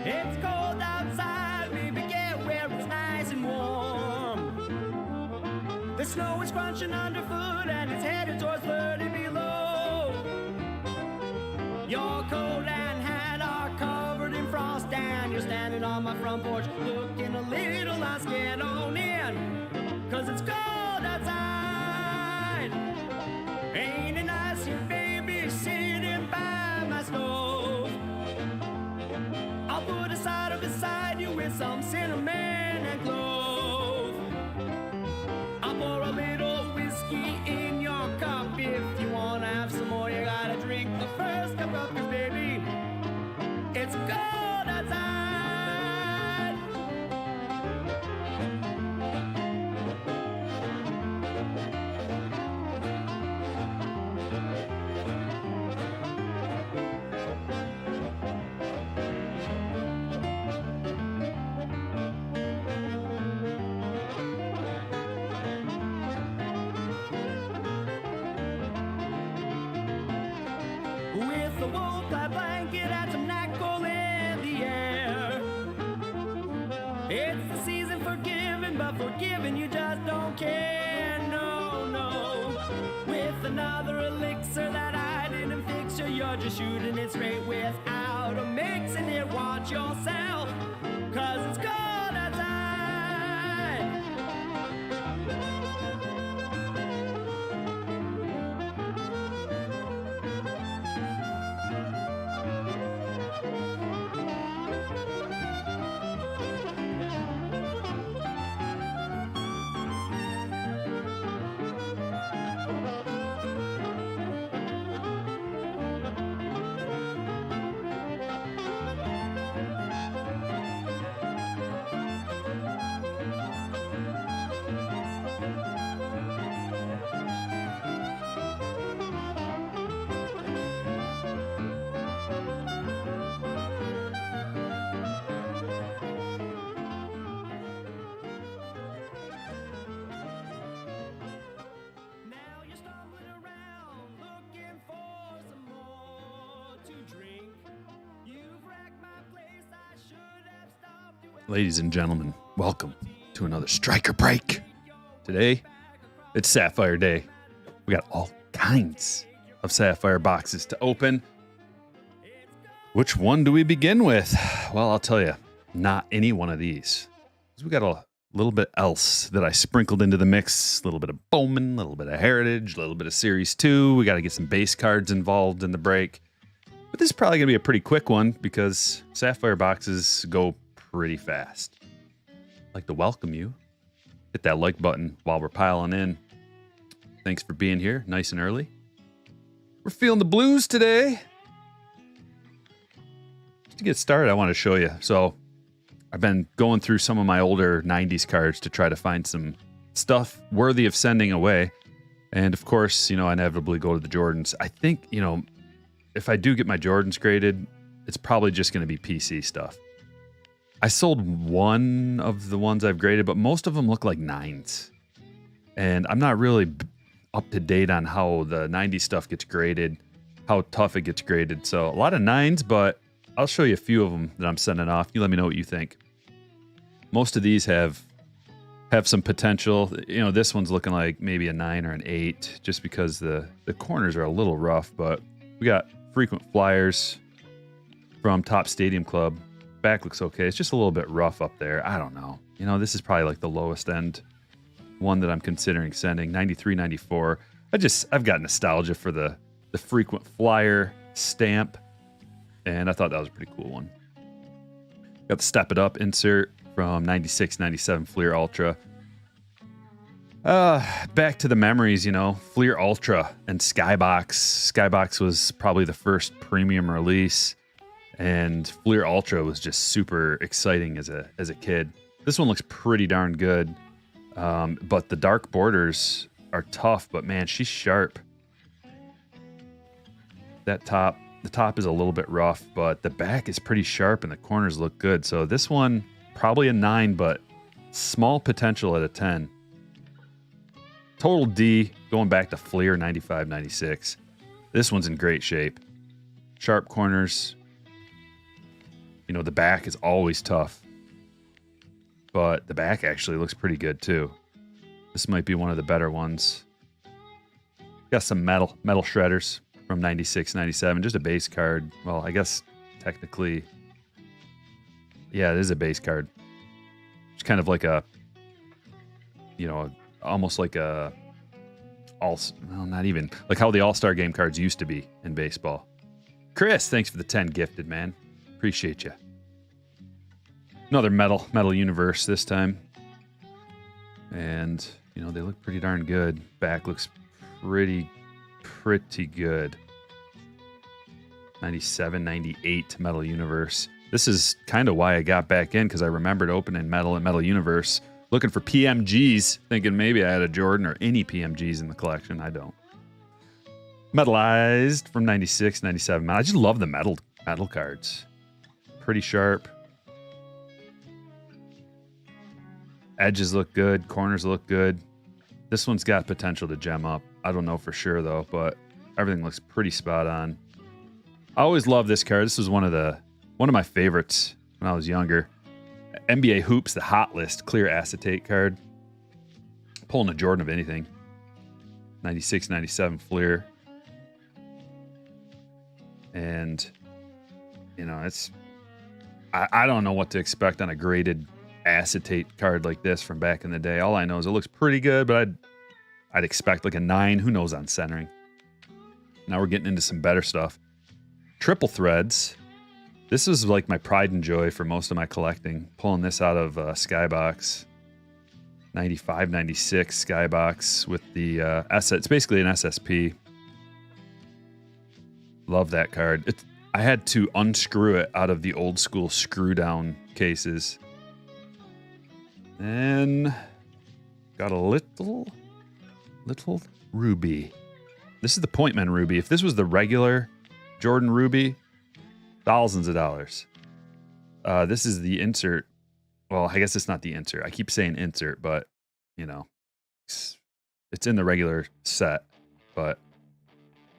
It's cold outside, baby, get where it's nice and warm. The snow is crunching underfoot and it's headed towards 30 below. Your coat and hat are covered in frost and you're standing on my front porch looking a little lost. Get on in, cause it's cold outside. Ain't it nice here, baby, sitting by my stove. I'll put a cider beside you with some cinnamon and clove. I'll pour a little whiskey in your cup. If you wanna have some more, you gotta drink the first cup of this, baby. It's cold outside. With a wool-tie blanket and some NyQuil in the air. It's the season for giving, but for giving you just don't care. No, no. With another elixir that I didn't fix you, you're just shooting it straight without a mixing it. Watch yourself, cause it's cold outside. Now you're stumbling around looking for some more to drink. You've wrecked my place, I should have stopped you. Ladies and gentlemen, welcome to another Striker Break. Today, it's Sapphire Day. We got all kinds of Sapphire boxes to open. Which one do we begin with? Well, I'll tell you, not any one of these. We got a little bit else that I sprinkled into the mix. A little bit of Bowman, a little bit of Heritage, a little bit of Series 2. We got to get some base cards involved in the break. But this is probably going to be a pretty quick one because Sapphire boxes go pretty fast. I'd like to welcome you. Hit that like button while we're piling in. Thanks for being here nice and early. We're feeling the blues today. Just to get started, I want to show you. So I've been going through some of my older 90s cards to try to find some stuff worthy of sending away. And of course, I inevitably go to the Jordans. I think, if I do get my Jordans graded, it's probably just going to be PC stuff. I sold one of the ones I've graded, but most of them look like 9s. And I'm not really up to date on how the 90s stuff gets graded, how tough it gets graded. So a lot of 9s, but I'll show you a few of them that I'm sending off. You let me know what you think. Most of these have some potential. This one's looking like maybe a 9 or an 8 just because the corners are a little rough, but we got frequent flyers from Top Stadium Club. Back looks okay. It's just a little bit rough up there. I don't know. This is probably like the lowest end one that I'm considering sending. 93, 94. I've got nostalgia for the frequent flyer stamp, and I thought that was a pretty cool one. Got the Step It Up insert from 96, 97 Fleer Ultra. Back to the memories, Fleer Ultra and Skybox. Skybox was probably the first premium release, and Fleer Ultra was just super exciting as a kid. This one looks pretty darn good, but the dark borders are tough, but man, she's sharp. The top is a little bit rough, but the back is pretty sharp and the corners look good. So this one, probably a 9, but small potential at a 10. Total D, going back to Fleer 95, 96. This one's in great shape. Sharp corners. You know, the back is always tough. But the back actually looks pretty good too. This might be one of the better ones. Got some metal shredders from 96, 97. Just a base card. Well, I guess technically, yeah, it is a base card. It's kind of like a, you know, almost like a not even like how the All-Star game cards used to be in baseball. Chris, thanks for the 10 gifted, man. Appreciate you. Another metal universe this time. And, you know, they look pretty darn good. Back looks pretty good. 97, 98 Metal Universe. This is kind of why I got back in, because I remembered opening Metal and Metal Universe, looking for PMGs, thinking maybe I had a Jordan or any PMGs in the collection. I don't. Metalized from 96, 97. I just love the metal cards. Pretty sharp. Edges look good. Corners look good. This one's got potential to gem up. I don't know for sure, though, but everything looks pretty spot on. I always love this card. This was one of my favorites when I was younger. NBA Hoops, the Hot List clear acetate card. Pulling a Jordan of anything. 96, 97 Fleer. And, you know, it's... I don't know what to expect on a graded acetate card like this from back in the day. All I know is it looks pretty good, but I'd expect like a 9. Who knows on centering? Now we're getting into some better stuff. Triple threads. This is like my pride and joy for most of my collecting. Pulling this out of Skybox. 95, 96 Skybox with the it's basically an SSP. Love that card. I had to unscrew it out of the old school screw down cases. And got a little ruby. This is the Point Men ruby. If this was the regular Jordan ruby, thousands of dollars. This is the insert. Well, I guess it's not the insert. I keep saying insert, but you know, it's in the regular set, but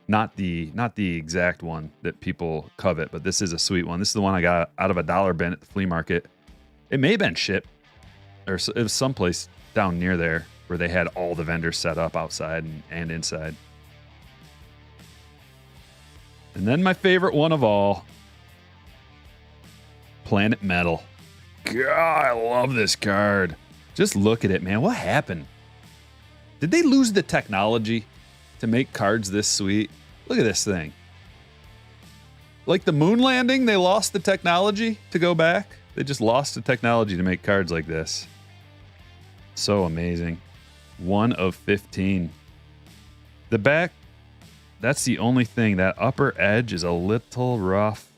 not the exact one that people covet. But this is a sweet one. This is the one I got out of a dollar bin at the flea market. It may have been shipped, or it was someplace down near there where they had all the vendors set up outside and inside. And then my favorite one of all, Planet Metal. God, I love this card. Just look at it, man. What happened? Did they lose the technology to make cards this sweet? Look at this thing. Like the moon landing, they lost the technology to go back. They just lost the technology to make cards like this. So amazing. 1 of 15. The back, that's the only thing. That upper edge is a little rough,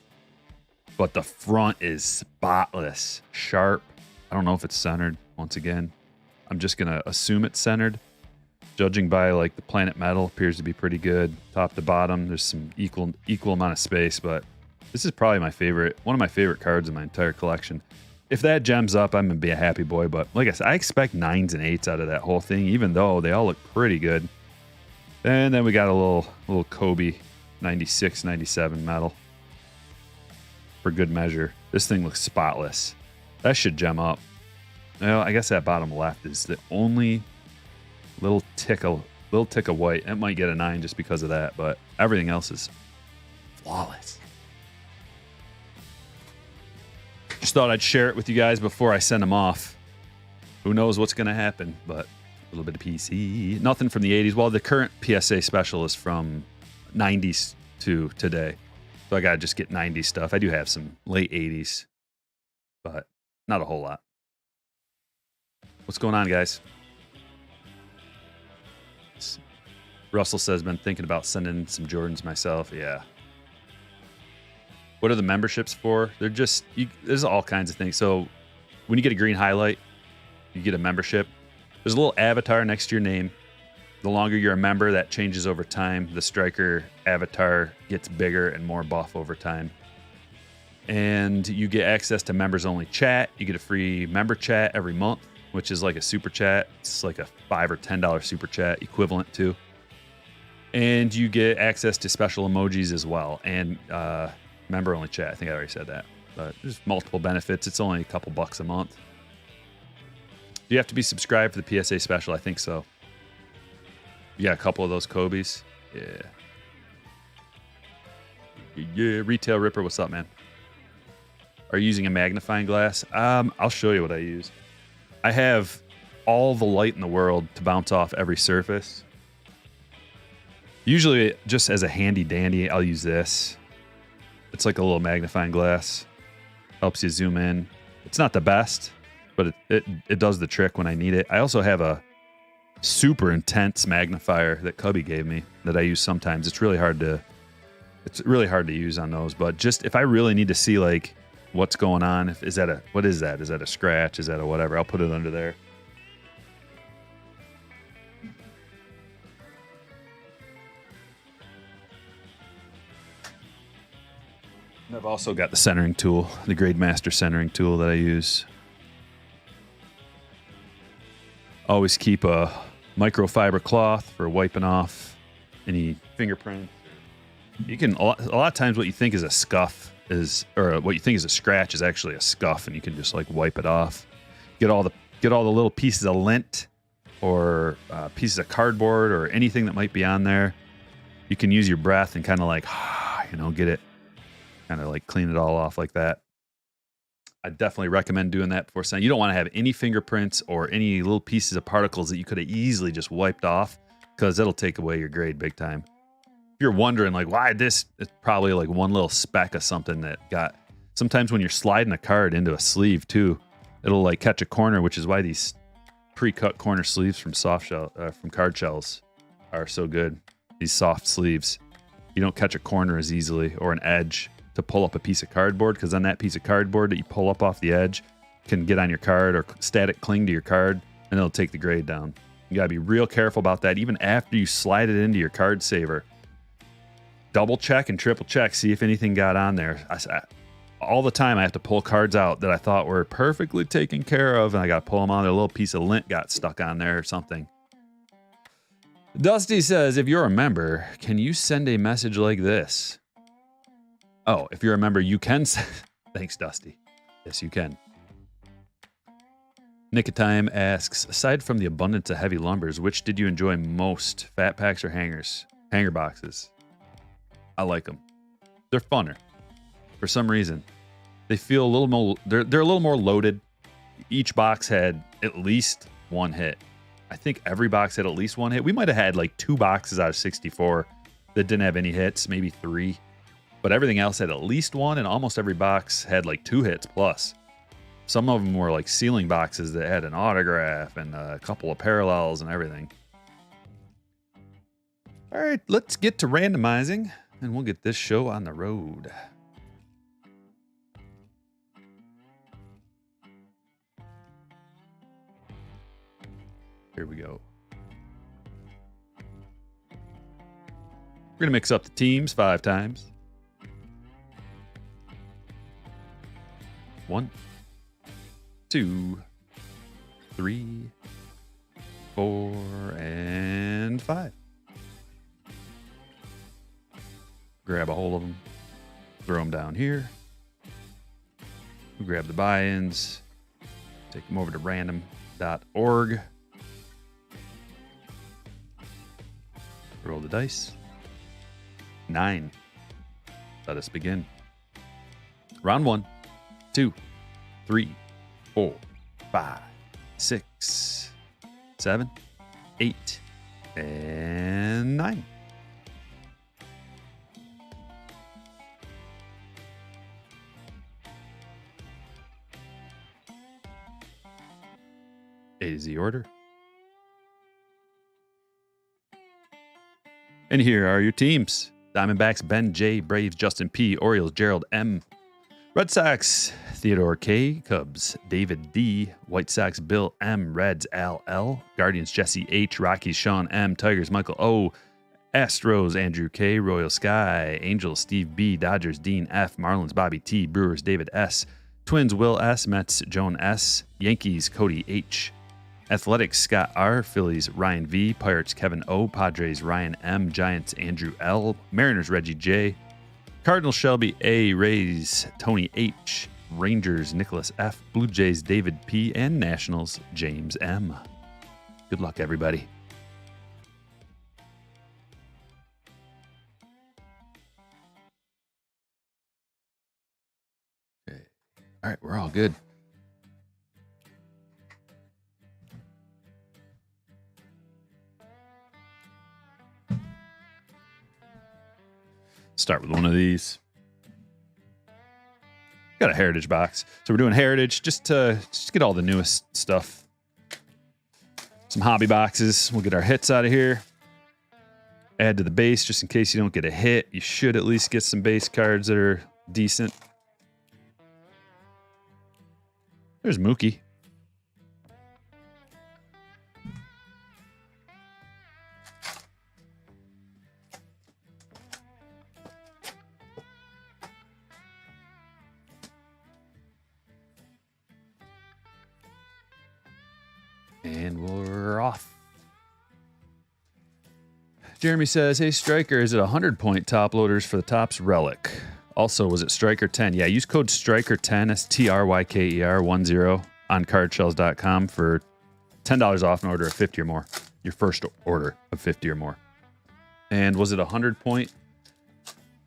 but the front is spotless, sharp. I don't know if it's centered. Once again, I'm just going to assume it's centered. Judging by like the Planet Metal, appears to be pretty good. Top to bottom, there's some equal amount of space, but this is probably one of my favorite cards in my entire collection. If that gems up, I'm going to be a happy boy. But like I said, I expect 9s and 8s out of that whole thing, even though they all look pretty good. And then we got a little Kobe 96, 97 metal for good measure. This thing looks spotless. That should gem up. Well, I guess that bottom left is the only little tick of white. It might get a 9 just because of that, but everything else is flawless. Just thought I'd share it with you guys before I send them off. Who knows what's going to happen, but a little bit of PC. Nothing from the 80s. Well, the current PSA special is from 90s to today. So I got to just get 90s stuff. I do have some late 80s, but not a whole lot. What's going on, guys? Russell says, been thinking about sending some Jordans myself. Yeah. What are the memberships for? They're just, there's all kinds of things. So when you get a green highlight, you get a membership. There's a little avatar next to your name. The longer you're a member, that changes over time. The striker avatar gets bigger and more buff over time. And you get access to members only chat. You get a free member chat every month, which is like a super chat. It's like a $5 or $10 super chat equivalent to. And you get access to special emojis as well. And member only chat. I think I already said that. But there's multiple benefits. It's only a couple bucks a month. Do you have to be subscribed for the PSA special? I think so. You got a couple of those Kobe's? Yeah. Yeah, Retail Ripper, what's up, man? Are you using a magnifying glass? I'll show you what I use. I have all the light in the world to bounce off every surface. Usually, just as a handy dandy, I'll use this. It's like a little magnifying glass. Helps you zoom in. It's not the best, but it does the trick when I need it. I also have a super intense magnifier that Cubby gave me that I use sometimes. It's really hard to use on those, but just if I really need to see like what's going on, what is that? Is that a scratch? Is that a whatever? I'll put it under there. And I've also got the centering tool, the Grademaster centering tool that I use. Always keep a microfiber cloth for wiping off any fingerprint. You can a lot of times what you think is a scuff or what you think is a scratch is actually a scuff, and you can just like wipe it off. Get all the little pieces of lint or pieces of cardboard or anything that might be on there. You can use your breath and kind of like get it, kind of like clean it all off like that. I definitely recommend doing that before sending. You don't want to have any fingerprints or any little pieces of particles that you could have easily just wiped off, because that'll take away your grade big time. If you're wondering like why this, it's probably like one little speck of something that got. Sometimes when you're sliding a card into a sleeve too, it'll like catch a corner, which is why these pre-cut corner sleeves from from card shells are so good. These soft sleeves, you don't catch a corner as easily or an edge to pull up a piece of cardboard, because then that piece of cardboard that you pull up off the edge can get on your card or static cling to your card, and it'll take the grade down. You gotta be real careful about that. Even after you slide it into your card saver, double check and triple check, see if anything got on there. All the time I have to pull cards out that I thought were perfectly taken care of, and I gotta pull them on. A little piece of lint got stuck on there or something. Dusty says, if you're a member, can you send a message like this? Oh, if you're a member, you can. Thanks, Dusty. Yes, you can. Nicotime asks, aside from the abundance of heavy lumbers, which did you enjoy most? Fat packs or hangers? Hanger boxes. I like them. They're funner. For some reason. They feel a little more, they're a little more loaded. Each box had at least one hit. I think every box had at least one hit. We might have had like 2 boxes out of 64 that didn't have any hits, maybe 3. But everything else had at least 1, and almost every box had like 2 hits plus. Some of them were like sealing boxes that had an autograph and a couple of parallels and everything. All right, let's get to randomizing, and we'll get this show on the road. Here we go. We're going to mix up the teams 5 times. 1, 2, 3, 4, and 5. Grab a hold of them, throw them down here. We grab the buy-ins, take them over to random.org. Roll the dice. 9. Let us begin. Round 1, 2, 3, 4, 5, 6, 7, 8, and 9. A to Z order. And here are your teams. Diamondbacks, Ben J, Braves, Justin P, Orioles, Gerald M, Red Sox, Theodore K, Cubs, David D, White Sox, Bill M, Reds, Al L, Guardians, Jesse H, Rockies, Sean M, Tigers, Michael O, Astros, Andrew K, Royal Sky, Angels, Steve B, Dodgers, Dean F, Marlins, Bobby T, Brewers, David S, Twins, Will S, Mets, Joan S, Yankees, Cody H, Athletics, Scott R, Phillies, Ryan V, Pirates, Kevin O, Padres, Ryan M, Giants, Andrew L, Mariners, Reggie J, Cardinals Shelby A, Rays Tony H, Rangers Nicholas F, Blue Jays David P, and Nationals James M. Good luck, everybody. Okay. All right, we're all good. Start with one of these. Got a heritage box. So we're doing heritage just to get all the newest stuff. Some hobby boxes. We'll get our hits out of here. Add to the base just in case you don't get a hit. You should at least get some base cards that are decent. There's Mookie. And we're off. Jeremy says, hey, Striker, is it 100-point top loaders for the Topps Relic? Also, was it Striker 10? Yeah, use code Striker10, STRYKER10 on cardshells.com for $10 off an order of 50 or more. Your first order of 50 or more. And was it 100 point?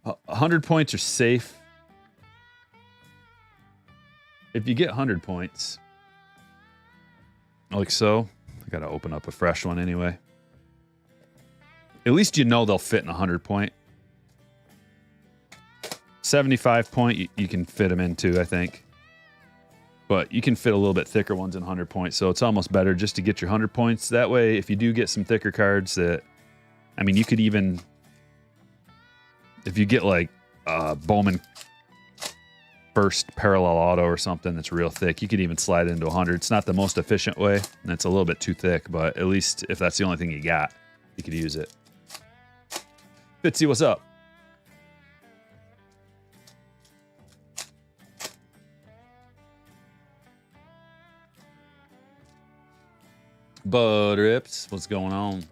100 points are safe. If you get 100 points, like so, I got to open up a fresh one anyway. At least you know they'll fit in 100 point. 75 point, you can fit them into, I think. But you can fit a little bit thicker ones in 100 points, so it's almost better just to get your 100 points. That way, if you do get some thicker cards that, I mean, you could even, if you get like Bowman first parallel auto or something that's real thick, you could even slide it into 100. It's not the most efficient way, and it's a little bit too thick, but at least if that's the only thing you got, you could use it. Fitzy, what's up? Bud Rips, what's going on?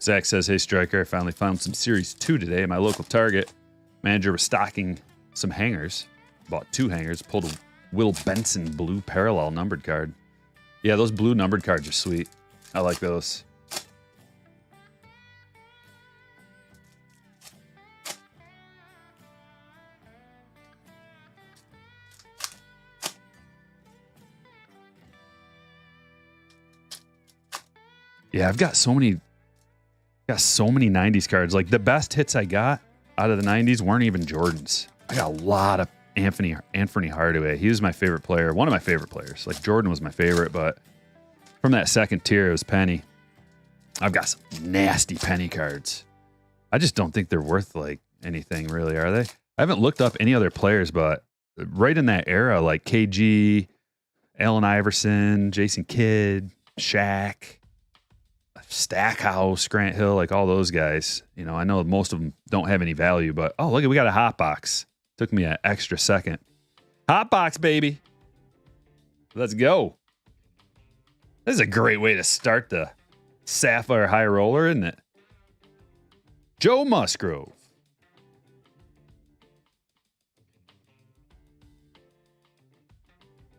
Zach says, hey, Striker, I finally found some Series 2 today at my local Target. Manager was stocking some hangers. Bought 2 hangers. Pulled a Will Benson blue parallel numbered card. Yeah, those blue numbered cards are sweet. I like those. Yeah, I've got so many 90s cards. Like the best hits I got out of the 90s weren't even Jordans. I got a lot of Anthony Hardaway. He was my favorite player. One of my favorite players. Like Jordan was my favorite, but from that second tier, it was Penny. I've got some nasty Penny cards. I just don't think they're worth like anything really, are they? I haven't looked up any other players, but right in that era, like KG, Allen Iverson, Jason Kidd, Shaq, Stackhouse, Grant Hill, like all those guys. You know, I know most of them don't have any value, but oh, look, we got a hot box. Took me an extra second. Hot box, baby. Let's go. This is a great way to start the Sapphire High Roller, isn't it? Joe Musgrove.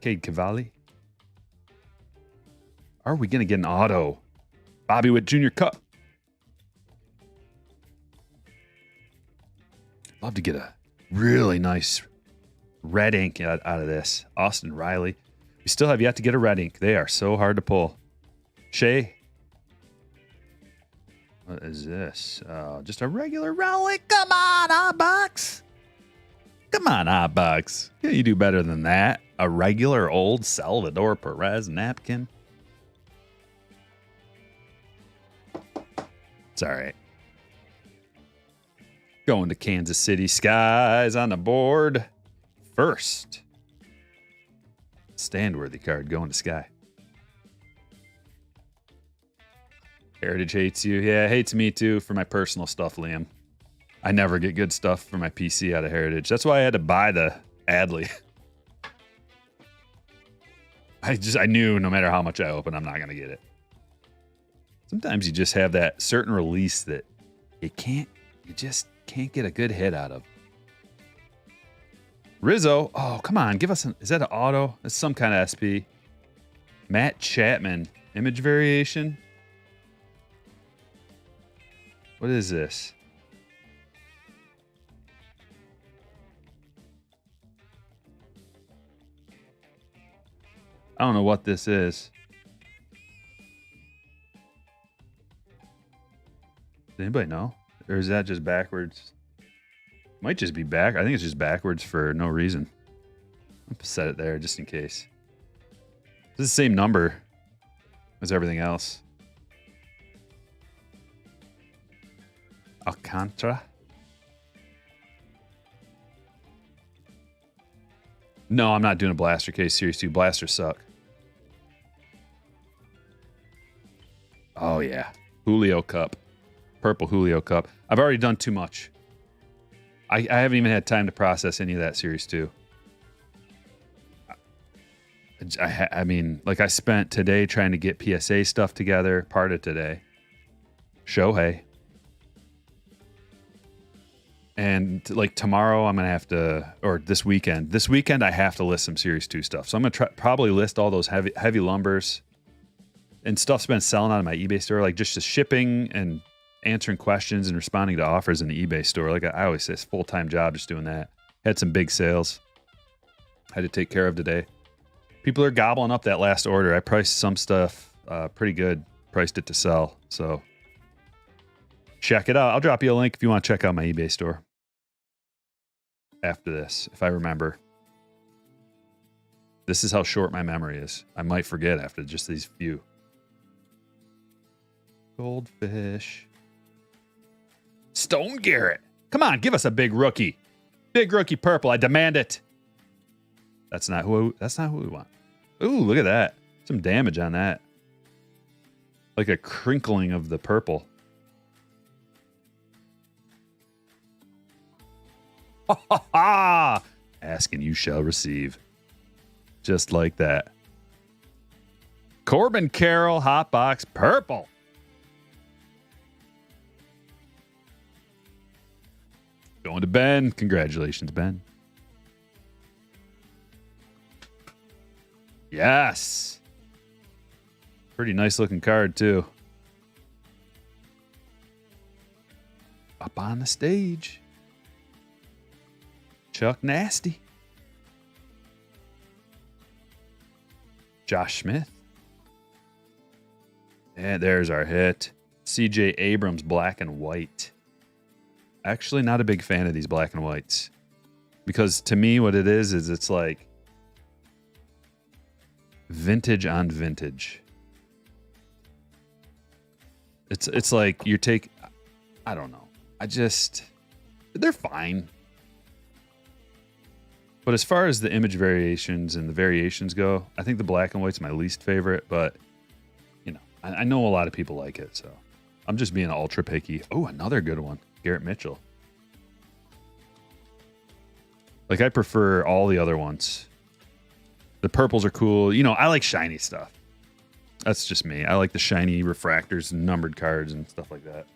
Cade Cavalli. Are we going to get an auto? Bobby Witt Jr. Cup. Love to get a really nice red ink out of this. Austin Riley. We still have yet to get a red ink. They are so hard to pull. Shay. What is this? Just a regular relic. Come on, iBox. Come on, iBox. Can you do better than that? A regular old Salvador Perez napkin. It's all right. Going to Kansas City Skies on the board. First. Stand-worthy card going to Sky. Heritage hates you. Yeah, hates me too for my personal stuff, Liam. I never get good stuff for my PC out of Heritage. That's why I had to buy the Adley. I knew no matter how much I open, I'm not going to get it. Sometimes you just have that certain release that you just can't get a good hit out of. Rizzo. Oh, come on. Give us is that an auto? It's some kind of SP. Matt Chapman. Image variation. What is this? I don't know what this is. Does anybody know? Or is that just backwards? Might just be back. I think it's just backwards for no reason. I'll set it there just in case. This is the same number as everything else. Alcantara. No, I'm not doing a Blaster case. Series 2. Blasters suck. Oh, yeah. Julio Cup. Purple Julio Cup. I've already done too much. I haven't even had time to process any of that Series 2. I mean, like I spent today trying to get PSA stuff together. Part of today. Shohei. And like tomorrow I'm going to have to, or this weekend I have to list some Series 2 stuff. So I'm going to probably list all those heavy lumbers and stuff's been selling out of my eBay store. Like just the shipping and answering questions and responding to offers in the eBay store. Like I always say, it's a full-time job just doing that. Had some big sales I had to take care of today. People are gobbling up that last order. I priced some stuff pretty good. Priced it to sell. So check it out. I'll drop you a link if you want to check out my eBay store after this, if I remember. This is how short my memory is. I might forget after just these few. Goldfish. Stone Garrett. Come on, give us a big rookie. Big rookie purple. I demand it. That's not who we want. Ooh, look at that. Some damage on that. Like a crinkling of the purple. Ha ha ha! Ask and you shall receive. Just like that. Corbin Carroll, Hotbox, purple. Going to Ben. Congratulations, Ben. Yes. Pretty nice looking card, too. Up on the stage. Chuck Nasty. Josh Smith. And there's our hit. CJ Abrams, black and white. Actually, not a big fan of these black and whites. Because to me, what it is it's like vintage on vintage. It's like you take, I don't know. They're fine. But as far as the image variations and the variations go, I think the black and white's my least favorite, but you know, I know a lot of people like it, so I'm just being ultra picky. Oh, another good one. Garrett Mitchell. Like I prefer all the other ones. The purples are cool. You know, I like shiny stuff. That's just me. I like the shiny refractors and numbered cards and stuff like that.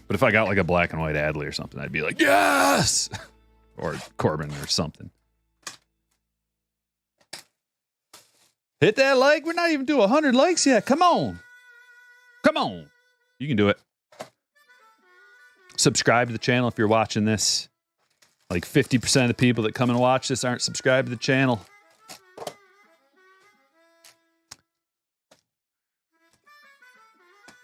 But if I got like a black and white Adley or something, I'd be like, yes! Or Corbin or something. Hit that like. We're not even to 100 likes yet. Come on. Come on. You can do it. Subscribe to the channel if you're watching this. Like 50% of the people that come and watch this aren't subscribed to the channel.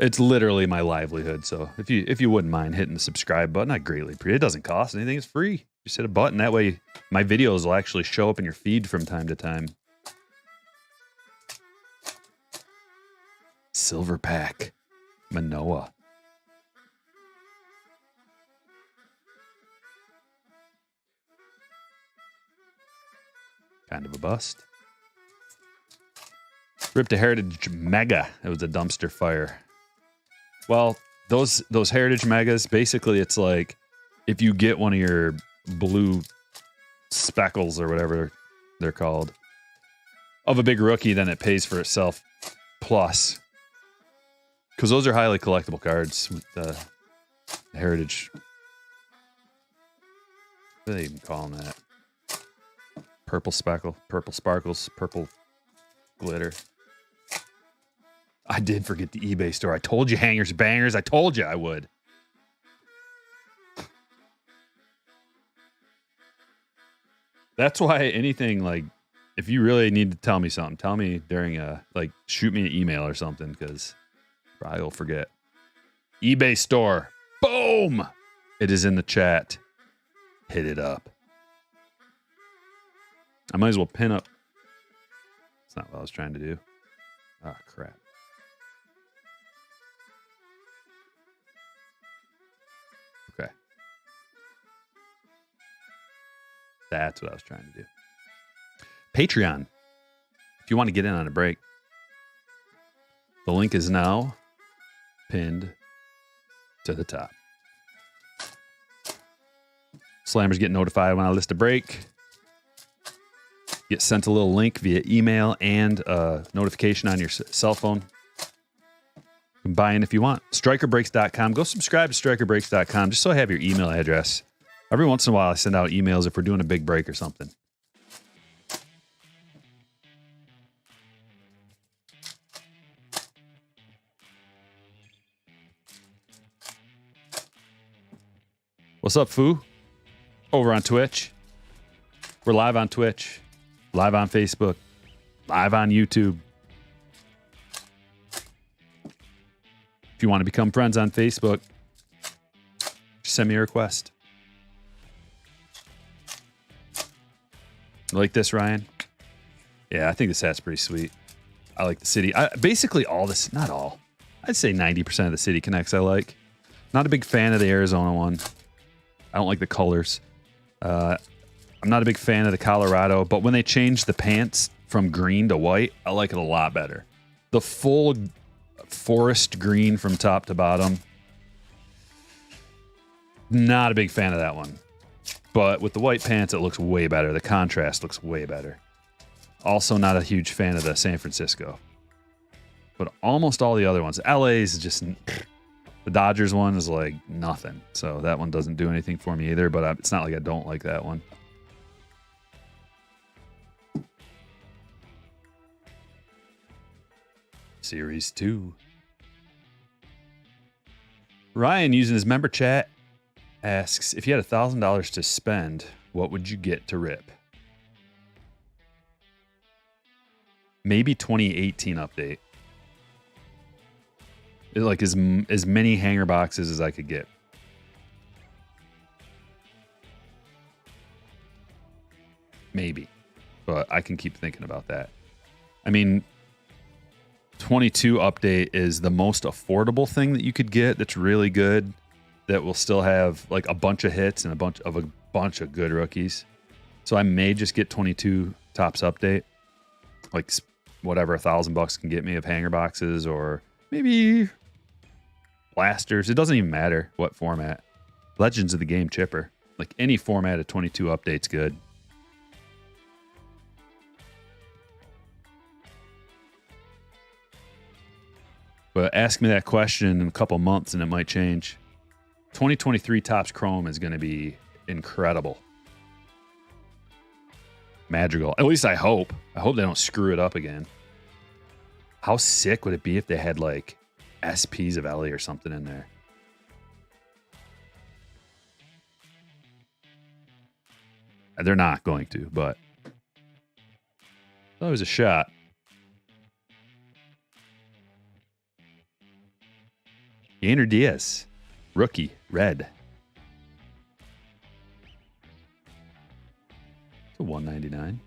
It's literally my livelihood. So if you wouldn't mind hitting the subscribe button, I'd greatly appreciate it. It doesn't cost anything. It's free. Just hit a button. That way my videos will actually show up in your feed from time to time. Silver pack. Manoa. Kind of a bust. Ripped a Heritage Mega. It was a dumpster fire. Well, those Heritage Megas, basically it's like if you get one of your blue speckles or whatever they're called of a big rookie, then it pays for itself plus. Because those are highly collectible cards with the Heritage. What do they even call them that? Purple speckle, purple sparkles, purple glitter. I did forget the eBay store. I told you, hangers bangers. I told you I would. That's why anything like, if you really need to tell me something, tell me during shoot me an email or something, because I will forget. eBay store. Boom! It is in the chat. Hit it up. I might as well pin up. That's not what I was trying to do. Ah, crap. Okay. That's what I was trying to do. Patreon. If you want to get in on a break, the link is now pinned to the top. Slammers get notified when I list a break. Get sent a little link via email and a notification on your cell phone. You can buy in if you want. StrikerBreaks.com. Go subscribe to StrikerBreaks.com just so I have your email address. Every once in a while, I send out emails if we're doing a big break or something. What's up, Foo? Over on Twitch. We're live on Twitch, live on Facebook, live on YouTube. If you want to become friends on Facebook, just send me a request. You like this, Ryan? Yeah, I think this hat's pretty sweet. I like the city. Basically all this, not all. I'd say 90% of the City Connects I like. Not a big fan of the Arizona one. I don't like the colors. I'm not a big fan of the Colorado, but when they changed the pants from green to white, I like it a lot better. The full forest green from top to bottom, not a big fan of that one. But with the white pants, it looks way better. The contrast looks way better. Also not a huge fan of the San Francisco. But almost all the other ones. LA's just... The Dodgers one is like nothing. So that one doesn't do anything for me either, but it's not like I don't like that one. Series 2. Ryan, using his member chat, asks, if you had $1,000 to spend, what would you get to rip? Maybe 2018 update. Like as many hanger boxes as I could get. Maybe. But I can keep thinking about that. I mean, 22 update is the most affordable thing that you could get that's really good, that will still have like a bunch of hits and a bunch of good rookies. So I may just get 22 tops update. Like whatever $1,000 can get me of hanger boxes, or maybe blasters. It doesn't even matter what format. Legends of the Game chipper. Like any format of 22 update's good. But ask me that question in a couple months and it might change. 2023 Topps Chrome is going to be incredible. Madrigal. At least I hope. I hope they don't screw it up again. How sick would it be if they had like SPs of Ellie or something in there? They're not going to, but that was a shot. Yainer Diaz, rookie, red. To 199.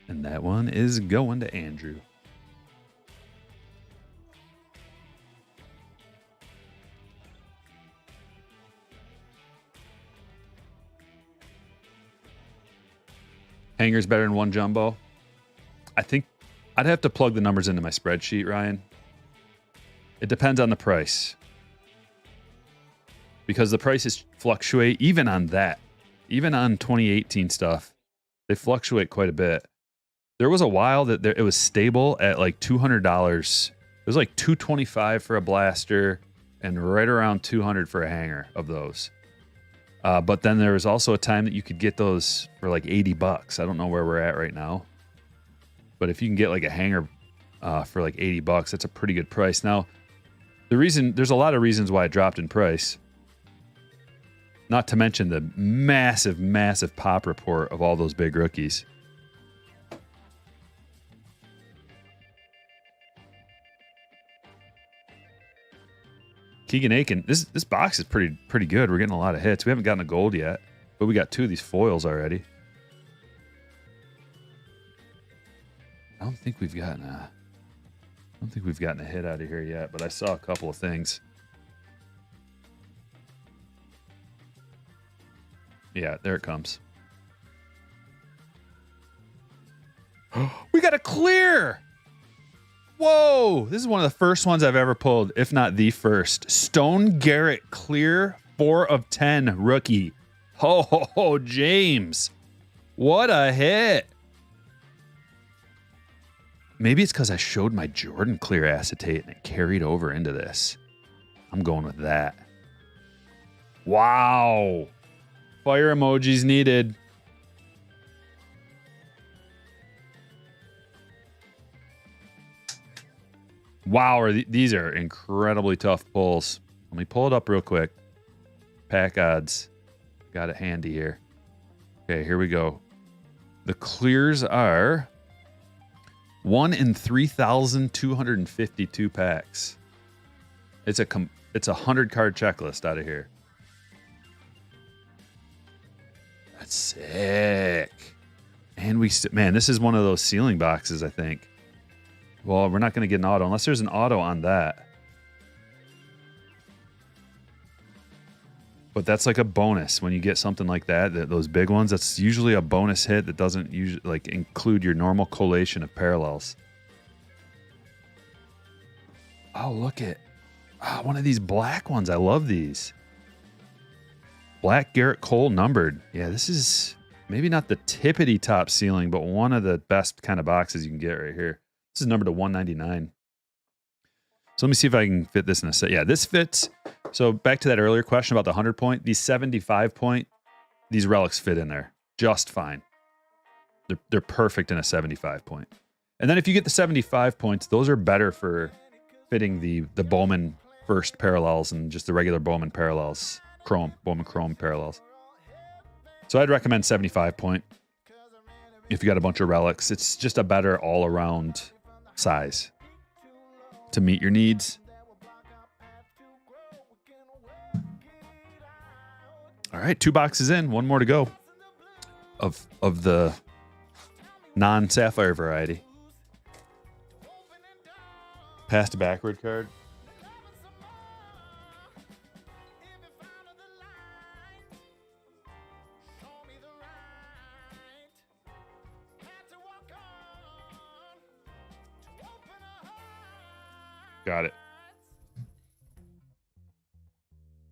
And And that one is going to Andrew. Hanger's better than one jumbo. I think I'd have to plug the numbers into my spreadsheet, Ryan. It depends on the price. Because the prices fluctuate even on that. Even on 2018 stuff, they fluctuate quite a bit. There was a while that it was stable at like $200. It was like $225 for a blaster and right around $200 for a hanger of those. But then there was also a time that you could get those for like $80. I don't know where we're at right now. But if you can get like a hanger for like $80, that's a pretty good price. Now, there's a lot of reasons why it dropped in price. Not to mention the massive, massive pop report of all those big rookies. Keegan Aiken, this box is pretty good. We're getting a lot of hits. We haven't gotten a gold yet, but we got 2 of these foils already. I don't think we've gotten a hit out of here yet, but I saw a couple of things. Yeah, there it comes. We got a clear. Whoa, this is one of the first ones I've ever pulled, if not the first. Stone Garrett clear 4 of 10 rookie. Oh, James. What a hit. Maybe it's because I showed my Jordan clear acetate and it carried over into this. I'm going with that. Wow. Fire emojis needed. Wow, these are incredibly tough pulls. Let me pull it up real quick. Pack odds. Got it handy here. Okay, here we go. The clears are 1 in 3,252 packs. It's a 100 card checklist out of here. That's sick. And man, this is one of those ceiling boxes, I think. Well, we're not going to get an auto unless there's an auto on that. But that's like a bonus when you get something like that. Those big ones, that's usually a bonus hit that doesn't usually like include your normal collation of parallels. Oh, look at one of these black ones. I love these. Black Garrett Cole numbered. Yeah, this is maybe not the tippity top ceiling, but one of the best kind of boxes you can get right here. This is numbered to 199. So let me see if I can fit this in a set. Yeah, this fits. So back to that earlier question about the 100 point, these 75 point, these relics fit in there just fine. They're perfect in a 75 point. And then if you get the 75 points, those are better for fitting the Bowman first parallels and just the regular Bowman parallels, Bowman Chrome parallels. So I'd recommend 75 point if you got a bunch of relics. It's just a better all around size to meet your needs. All right, 2 boxes in, 1 more to go of the non-sapphire variety. Pass to backward card. Got it.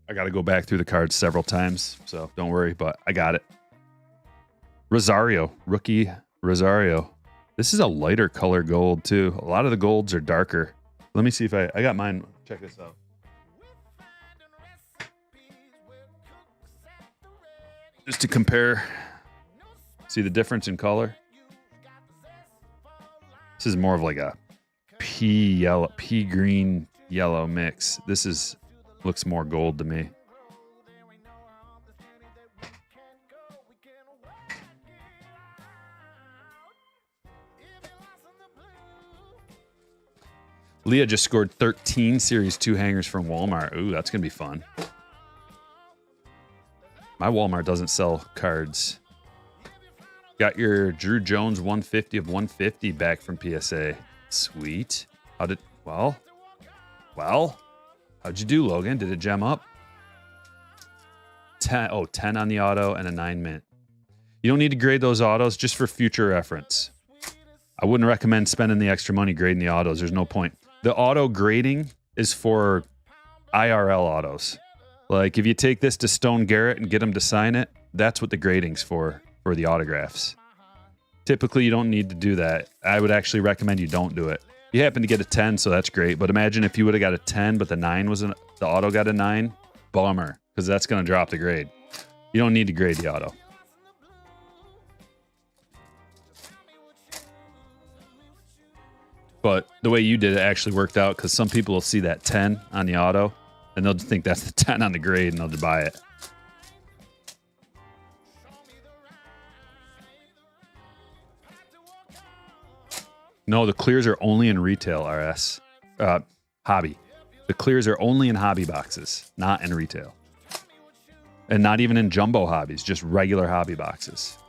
I got to go back through the cards several times, so don't worry, but I got it. Rosario, rookie Rosario. This is a lighter color gold, too. A lot of the golds are darker. Let me see if I got mine. Check this out. Just to compare, see the difference in color? This is more of like a pea green yellow mix. This looks more gold to me. Leah just scored 13 Series 2 hangers from Walmart. Ooh, that's going to be fun. My Walmart doesn't sell cards. Got your Drew Jones 150 of 150 back from PSA. Sweet. Well, how'd you do, Logan? Did it gem up? 10 on the auto and a 9 mint. You don't need to grade those autos, just for future reference. I wouldn't recommend spending the extra money grading the autos. There's no point. The auto grading is for IRL autos. Like if you take this to Stone Garrett and get him to sign it, that's what the grading's for the autographs. Typically, you don't need to do that. I would actually recommend you don't do it. You happen to get a 10, so that's great. But imagine if you would have got a 10, but the auto got a 9. Bummer, because that's going to drop the grade. You don't need to grade the auto. But the way you did it actually worked out, because some people will see that 10 on the auto, and they'll think that's the 10 on the grade, and they'll just buy it. No, the clears are only in retail, RS. Hobby. The clears are only in hobby boxes, not in retail. And not even in jumbo hobbies, just regular hobby boxes.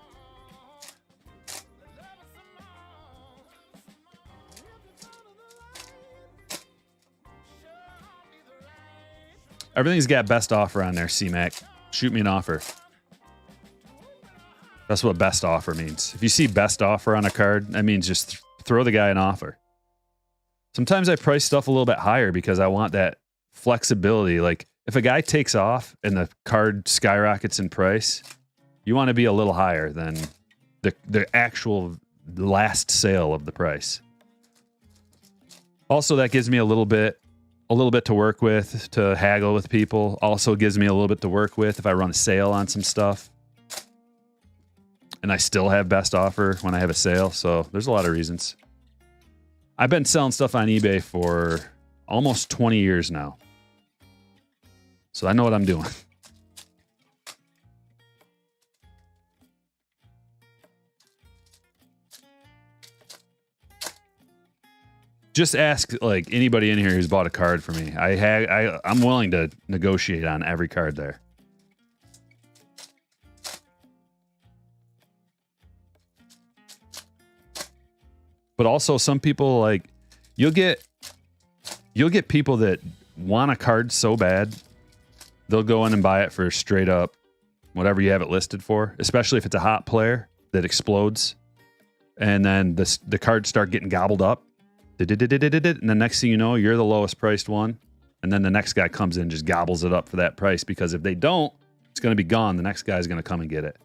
Everything's got best offer on there, C-Mac. Shoot me an offer. That's what best offer means. If you see best offer on a card, that means just throw the guy an offer. Sometimes I price stuff a little bit higher because I want that flexibility. Like if a guy takes off and the card skyrockets in price, you want to be a little higher than the actual last sale of the price. Also, that gives me a little bit to work with, to haggle with people. Also gives me a little bit to work with if I run a sale on some stuff. And I still have best offer when I have a sale. So there's a lot of reasons. I've been selling stuff on eBay for almost 20 years now. So I know what I'm doing. Just ask like anybody in here who's bought a card for me. I'm willing to negotiate on every card there. But also some people like you'll get people that want a card so bad, they'll go in and buy it for straight up whatever you have it listed for, especially if it's a hot player that explodes. And then the cards start getting gobbled up. And the next thing you know, you're the lowest priced one. And then the next guy comes in and just gobbles it up for that price, because if they don't, it's going to be gone. The next guy's going to come and get it.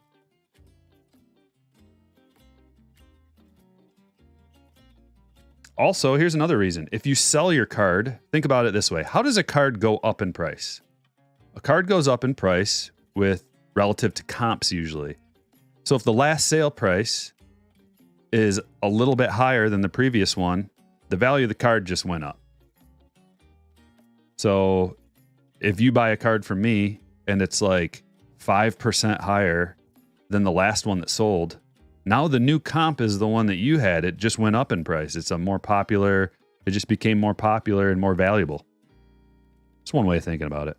Also, here's another reason. If you sell your card, think about it this way. How does a card go up in price? A card goes up in price with relative to comps usually. So if the last sale price is a little bit higher than the previous one, the value of the card just went up. So if you buy a card from me and it's like 5% higher than the last one that sold, now the new comp is the one that you had. It just went up in price. It just became more popular and more valuable. It's one way of thinking about it.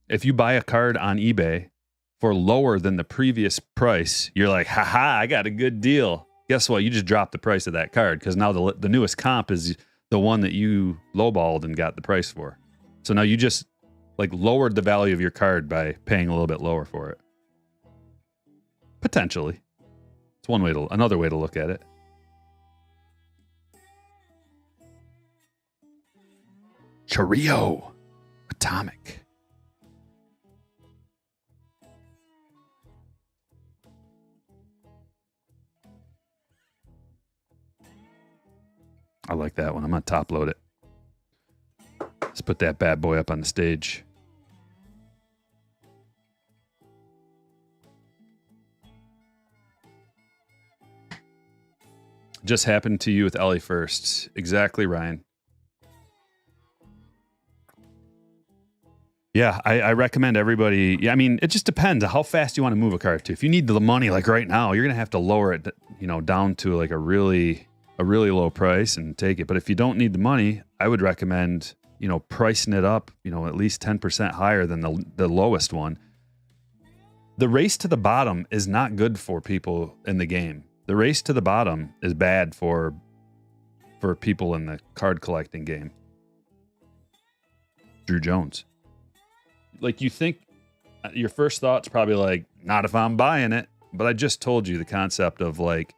If you buy a card on eBay for lower than the previous price, you're like, haha, I got a good deal. Guess what? You just dropped the price of that card, because now the newest comp is the one that you lowballed and got the price for. So now you just like lowered the value of your card by paying a little bit lower for it. Potentially. It's another way to look at it. Chorio. Atomic. I like that one. I'm going to top load it. Let's put that bad boy up on the stage. Just happened to you with Ellie first. Exactly, Ryan. Yeah, I recommend everybody. Yeah, I mean, it just depends on how fast you want to move a card to. If you need the money, like right now, you're going to have to lower it, down to like a really low price and take it. But if you don't need the money, I would recommend, pricing it up, at least 10% higher than the lowest one. The race to the bottom is not good for people in the game. The race to the bottom is bad for people in the card collecting game. Drew Jones. Like, you think your first thought's probably like, not if I'm buying it. But I just told you the concept of like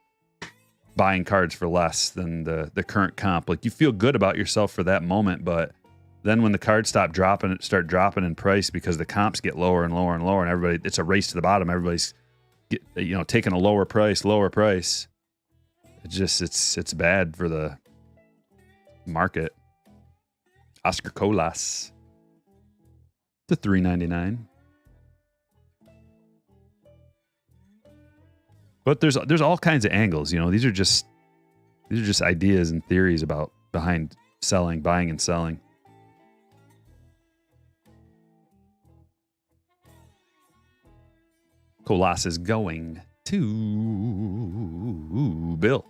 buying cards for less than the current comp. Like, you feel good about yourself for that moment, but then when the cards start dropping in price because the comps get lower and lower and lower, and everybody, it's a race to the bottom. Everybody's taking a lower price. It's bad for the market. Oscar Colas to $3.99. But there's all kinds of angles. These are just ideas and theories behind selling, buying and selling. Colas is going to Bill.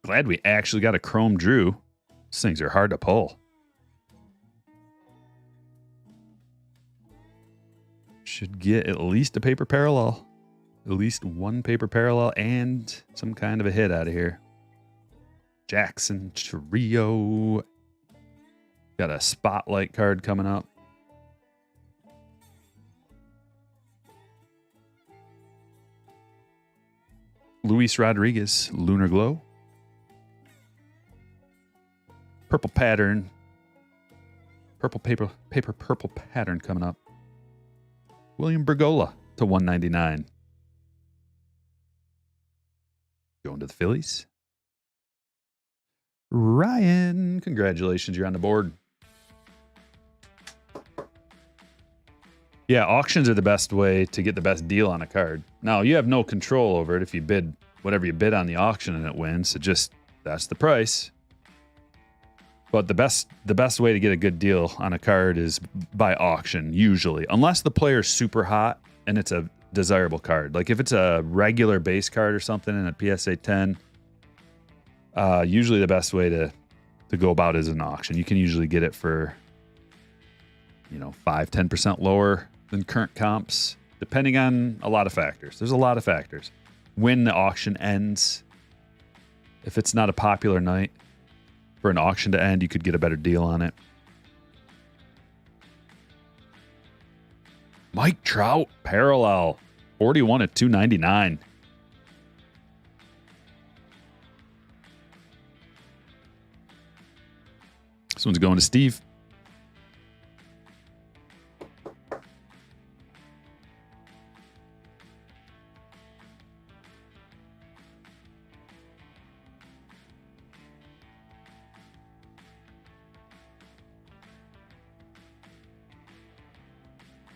Glad we actually got a Chrome Drew. These things are hard to pull. Should get at least a paper parallel. At least one paper parallel and some kind of a hit out of here. Jackson Trio. Got a spotlight card coming up. Luis Rodriguez, Lunar Glow. Purple pattern. Purple pattern coming up. William Bergola to $199. Going to the Phillies. Ryan, congratulations, you're on the board. Yeah, auctions are the best way to get the best deal on a card. Now, you have no control over it if you bid whatever you bid on the auction and it wins. So that's the price. But the best way to get a good deal on a card is by auction, usually. Unless the player's super hot and it's a desirable card. Like if it's a regular base card or something in a PSA 10, usually the best way to go about is an auction. You can usually get it for 5-10% lower than current comps, depending on a lot of factors. There's a lot of factors. When the auction ends, if it's not a popular night for an auction to end, you could get a better deal on it. Mike Trout, parallel, 41 at $299. This one's going to Steve.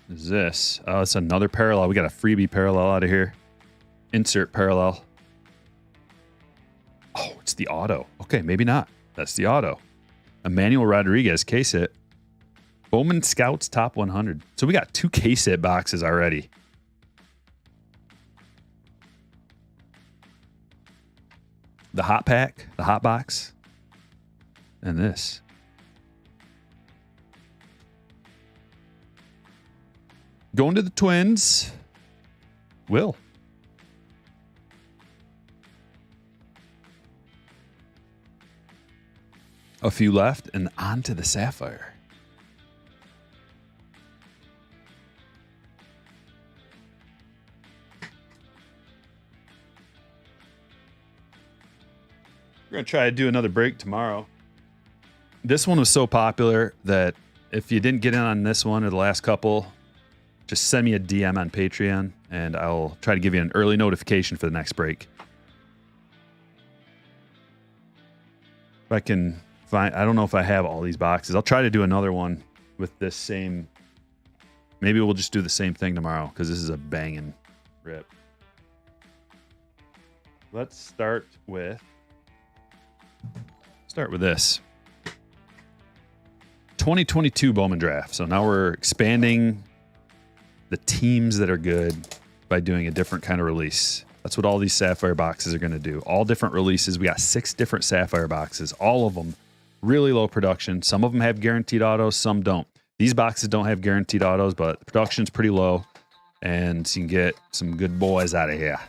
Is this? Oh, it's another parallel. We got a freebie parallel out of here. Insert parallel. Oh, it's the auto. Okay, maybe not. That's the auto. Emmanuel Rodriguez, case hit. Bowman Scouts top 100. So we got 2 case hit boxes already. The hot pack, the hot box, and this. Going to the Twins. Will. A few left and on to the Sapphire. We're going to try to do another break tomorrow. This one was so popular that if you didn't get in on this one or the last couple, just send me a DM on Patreon and I'll try to give you an early notification for the next break. If I can find, I don't know if I have all these boxes. I'll try to do another one with this same. Maybe we'll just do the same thing tomorrow because this is a banging rip. Let's start with this. 2022 Bowman Draft. So now we're expanding the teams that are good by doing a different kind of release. That's what all these Sapphire boxes are going to do. All different releases. We got 6 different Sapphire boxes. All of them Really low production. Some of them have guaranteed autos, some don't. These boxes don't have guaranteed autos, but the production's pretty low, and you can get some good boys out of here.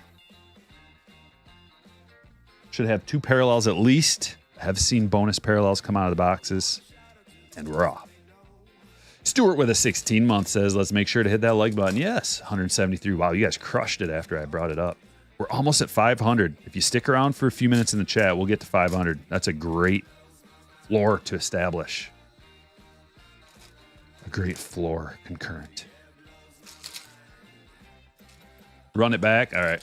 Should have 2 parallels at least. Have seen bonus parallels come out of the boxes, and we're off. Stuart with a 16-month says, let's make sure to hit that like button. Yes, 173. Wow, you guys crushed it after I brought it up. We're almost at 500. If you stick around for a few minutes in the chat, we'll get to 500. That's a great floor to establish. A great floor concurrent. Run it back. All right.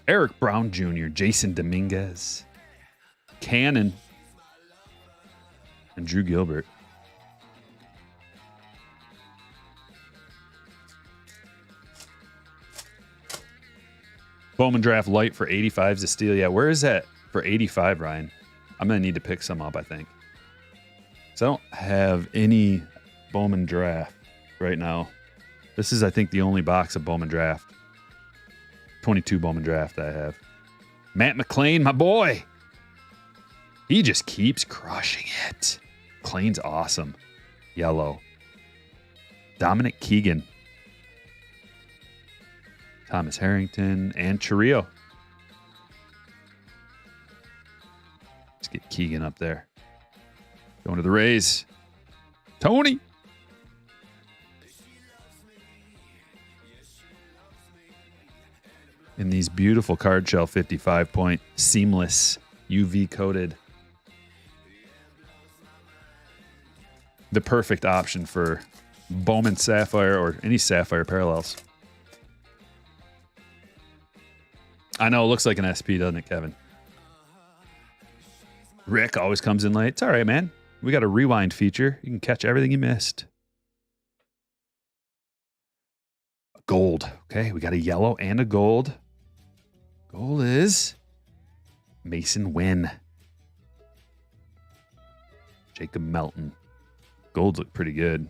Eric Brown Jr., Jason Dominguez, Cannon, and Drew Gilbert. Bowman Draft Light for 85s to steal. Yeah, where is that for 85, Ryan? I'm going to need to pick some up, I think. So I don't have any Bowman Draft right now. This is, I think, the only box of Bowman Draft. 22 Bowman Draft I have. Matt McLean, my boy. He just keeps crushing it. McLean's awesome. Yellow. Dominic Keegan. Thomas Harrington and Chirillo. Let's get Keegan up there. Going to the Rays. Tony. In these beautiful card shell 55-point seamless UV coated. The perfect option for Bowman Sapphire or any Sapphire parallels. I know, it looks like an SP, doesn't it, Kevin? Rick always comes in late. It's all right, man. We got a rewind feature. You can catch everything you missed. Gold. Okay, we got a yellow and a gold. Gold is Mason Wynn. Jacob Melton. Golds look pretty good.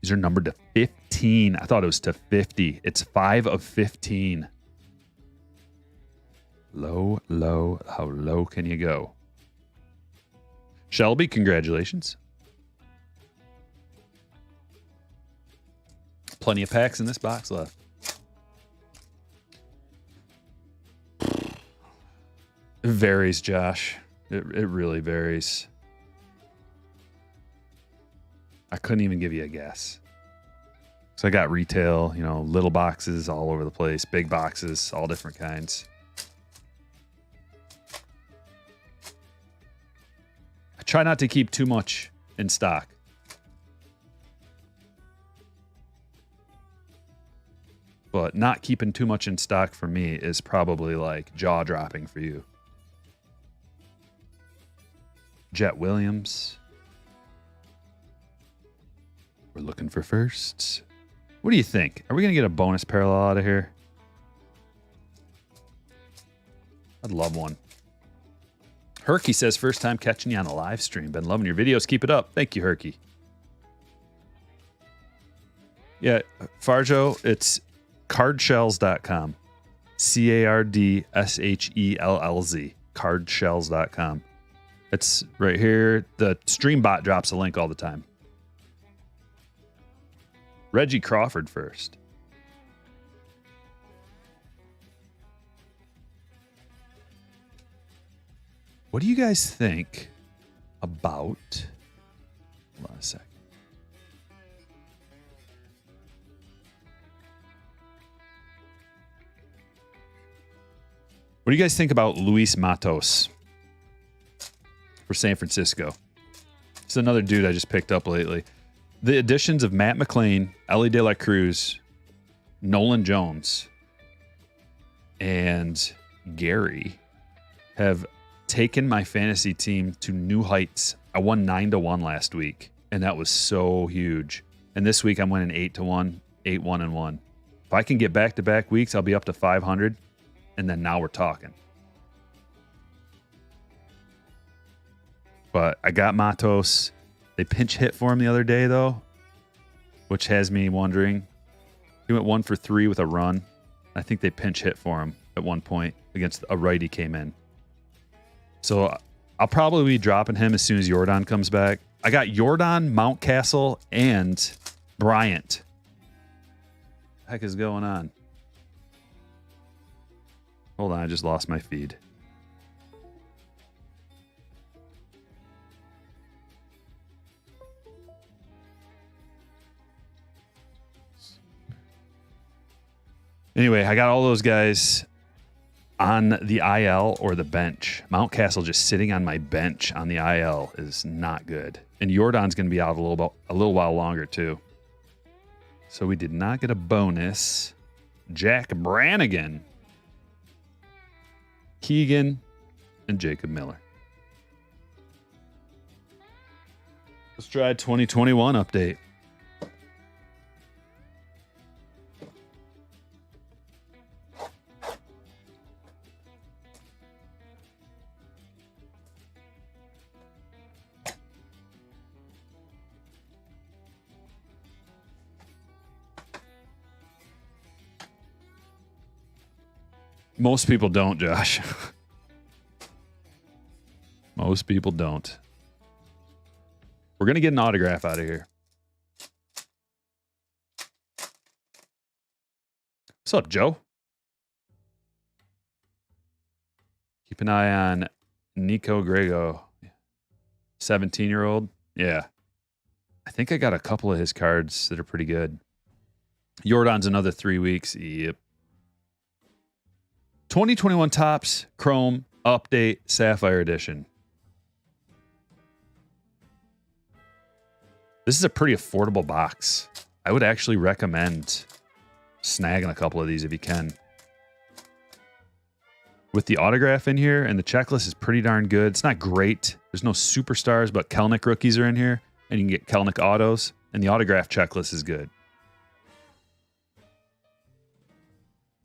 These are numbered to 15. I thought it was to 50. It's 5 of 15. Low, low. How low can you go? Shelby, congratulations. Plenty of packs in this box left. It varies, Josh. It really varies. I couldn't even give you a guess. So I got retail, you know, little boxes all over the place, big boxes, all different kinds. I try not to keep too much in stock. But not keeping too much in stock for me is probably like jaw-dropping for you. Jet Williams. We're looking for firsts. What do you think? Are we going to get a bonus parallel out of here? I'd love one. Herky says, first time catching you on a live stream. Been loving your videos. Keep it up. Thank you, Herky. Yeah, Farjo, it's cardshells.com. CARDSHELLZ. Cardshells.com. It's right here. The stream bot drops a link all the time. Reggie Crawford first. What do you guys think about... Hold on a sec. What do you guys think about Luis Matos for San Francisco? It's another dude I just picked up lately. The additions of Matt McLean, Ellie De La Cruz, Nolan Jones, and Gary have taken my fantasy team to new heights. I won 9-1 last week, and that was so huge. And this week I'm winning 8-1, 8-1-1. If I can get back-to-back weeks, I'll be up to 500, and then now we're talking. But I got Matos. They pinch hit for him the other day, though, which has me wondering He went 1 for 3 with a run. I think they pinch hit for him at one point against a righty came in. So I'll probably be dropping him as soon as Jordan comes back. I got Jordan, Mountcastle, and Bryant. What the heck is going on? Hold on, I just lost my feed. Anyway, I got all those guys on the IL or the bench. Mountcastle just sitting on my bench on the IL is not good. And Jordan's going to be out a little while longer too. So we did not get a bonus. Jack Brannigan, Keegan, and Jacob Miller. Let's try 2021 update. Most people don't, Josh. Most people don't. We're going to get an autograph out of here. What's up, Joe? Keep an eye on Nico Grego. 17-year-old. Yeah. I think I got a couple of his cards that are pretty good. Jordan's another 3 weeks. Yep. 2021 Topps Chrome Update Sapphire Edition. This is a pretty affordable box. I would actually recommend snagging a couple of these if you can. With the autograph in here, and the checklist is pretty darn good. It's not great. There's no superstars, but Kelnick rookies are in here, and you can get Kelnick autos, and the autograph checklist is good.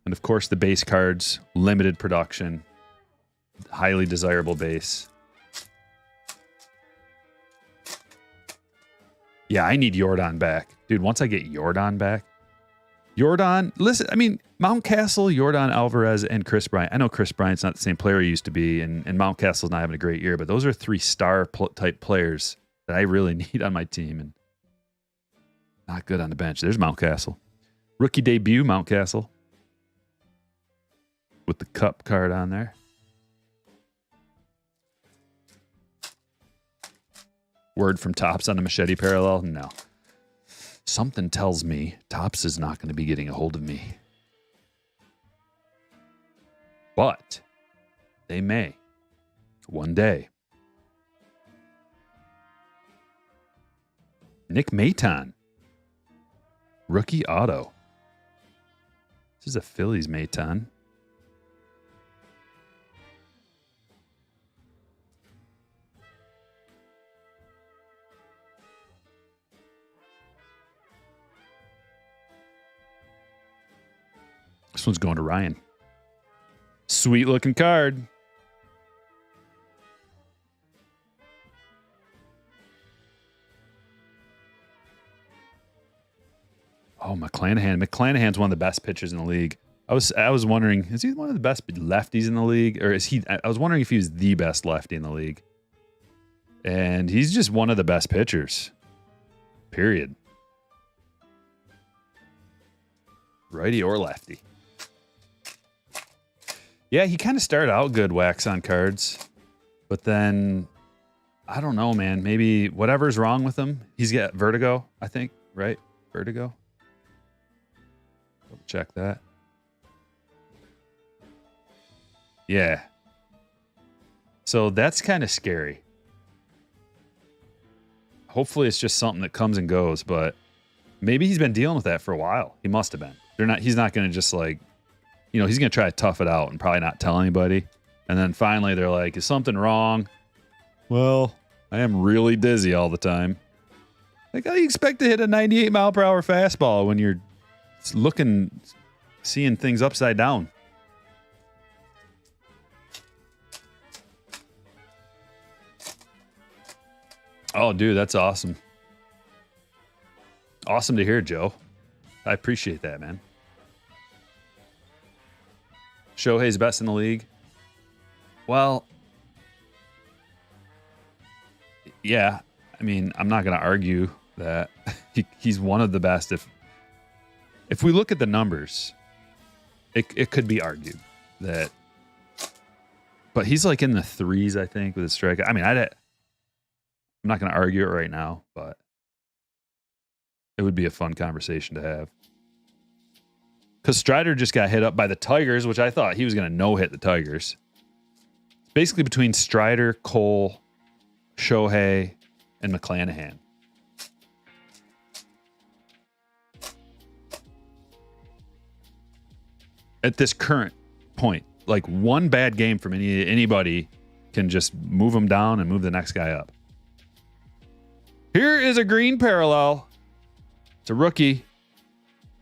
And of course, the base cards, limited production, highly desirable base. Yeah, I need Jordan back. Dude, once I get Jordan back. Jordan, listen, I mean, Mountcastle, Jordan Alvarez, and Chris Bryant. I know Chris Bryant's not the same player he used to be, and Mountcastle's not having a great year, but those are 3-star type players that I really need on my team, and not good on the bench. There's Mountcastle. Rookie debut, Mountcastle. With the cup card on there. Word from Topps on the machete parallel? No. Something tells me Topps is not going to be getting a hold of me. But they may. One day. Nick Maton. Rookie auto. This is a Phillies Maton. This one's going to Ryan. Sweet looking card. Oh, McClanahan. McClanahan's one of the best pitchers in the league. I was wondering, is he one of the best lefties in the league? Or is he, I was wondering if he was the best lefty in the league. And he's just one of the best pitchers. Period. Righty or lefty. Yeah, he kind of started out good, wax on cards. But then, I don't know, man. Maybe whatever's wrong with him. He's got vertigo, I think, right? Vertigo. Double check that. Yeah. So that's kind of scary. Hopefully it's just something that comes and goes, but maybe he's been dealing with that for a while. He must have been. He's not going to just like, he's going to try to tough it out and probably not tell anybody. And then finally they're like, is something wrong? Well, I am really dizzy all the time. Like, how do you expect to hit a 98 mile per hour fastball when you're seeing things upside down? Oh, dude, that's awesome. Awesome to hear, Joe. I appreciate that, man. Shohei's best in the league. Well, yeah. I mean, I'm not going to argue that he's one of the best. If we look at the numbers, it could be argued that. But he's like in the threes, I think, with his strike. I mean, I'm not going to argue it right now, but it would be a fun conversation to have. Because Strider just got hit up by the Tigers, which I thought he was going to no-hit the Tigers. It's basically between Strider, Cole, Shohei, and McClanahan. At this current point, like one bad game from anybody can just move him down and move the next guy up. Here is a green parallel. It's a rookie,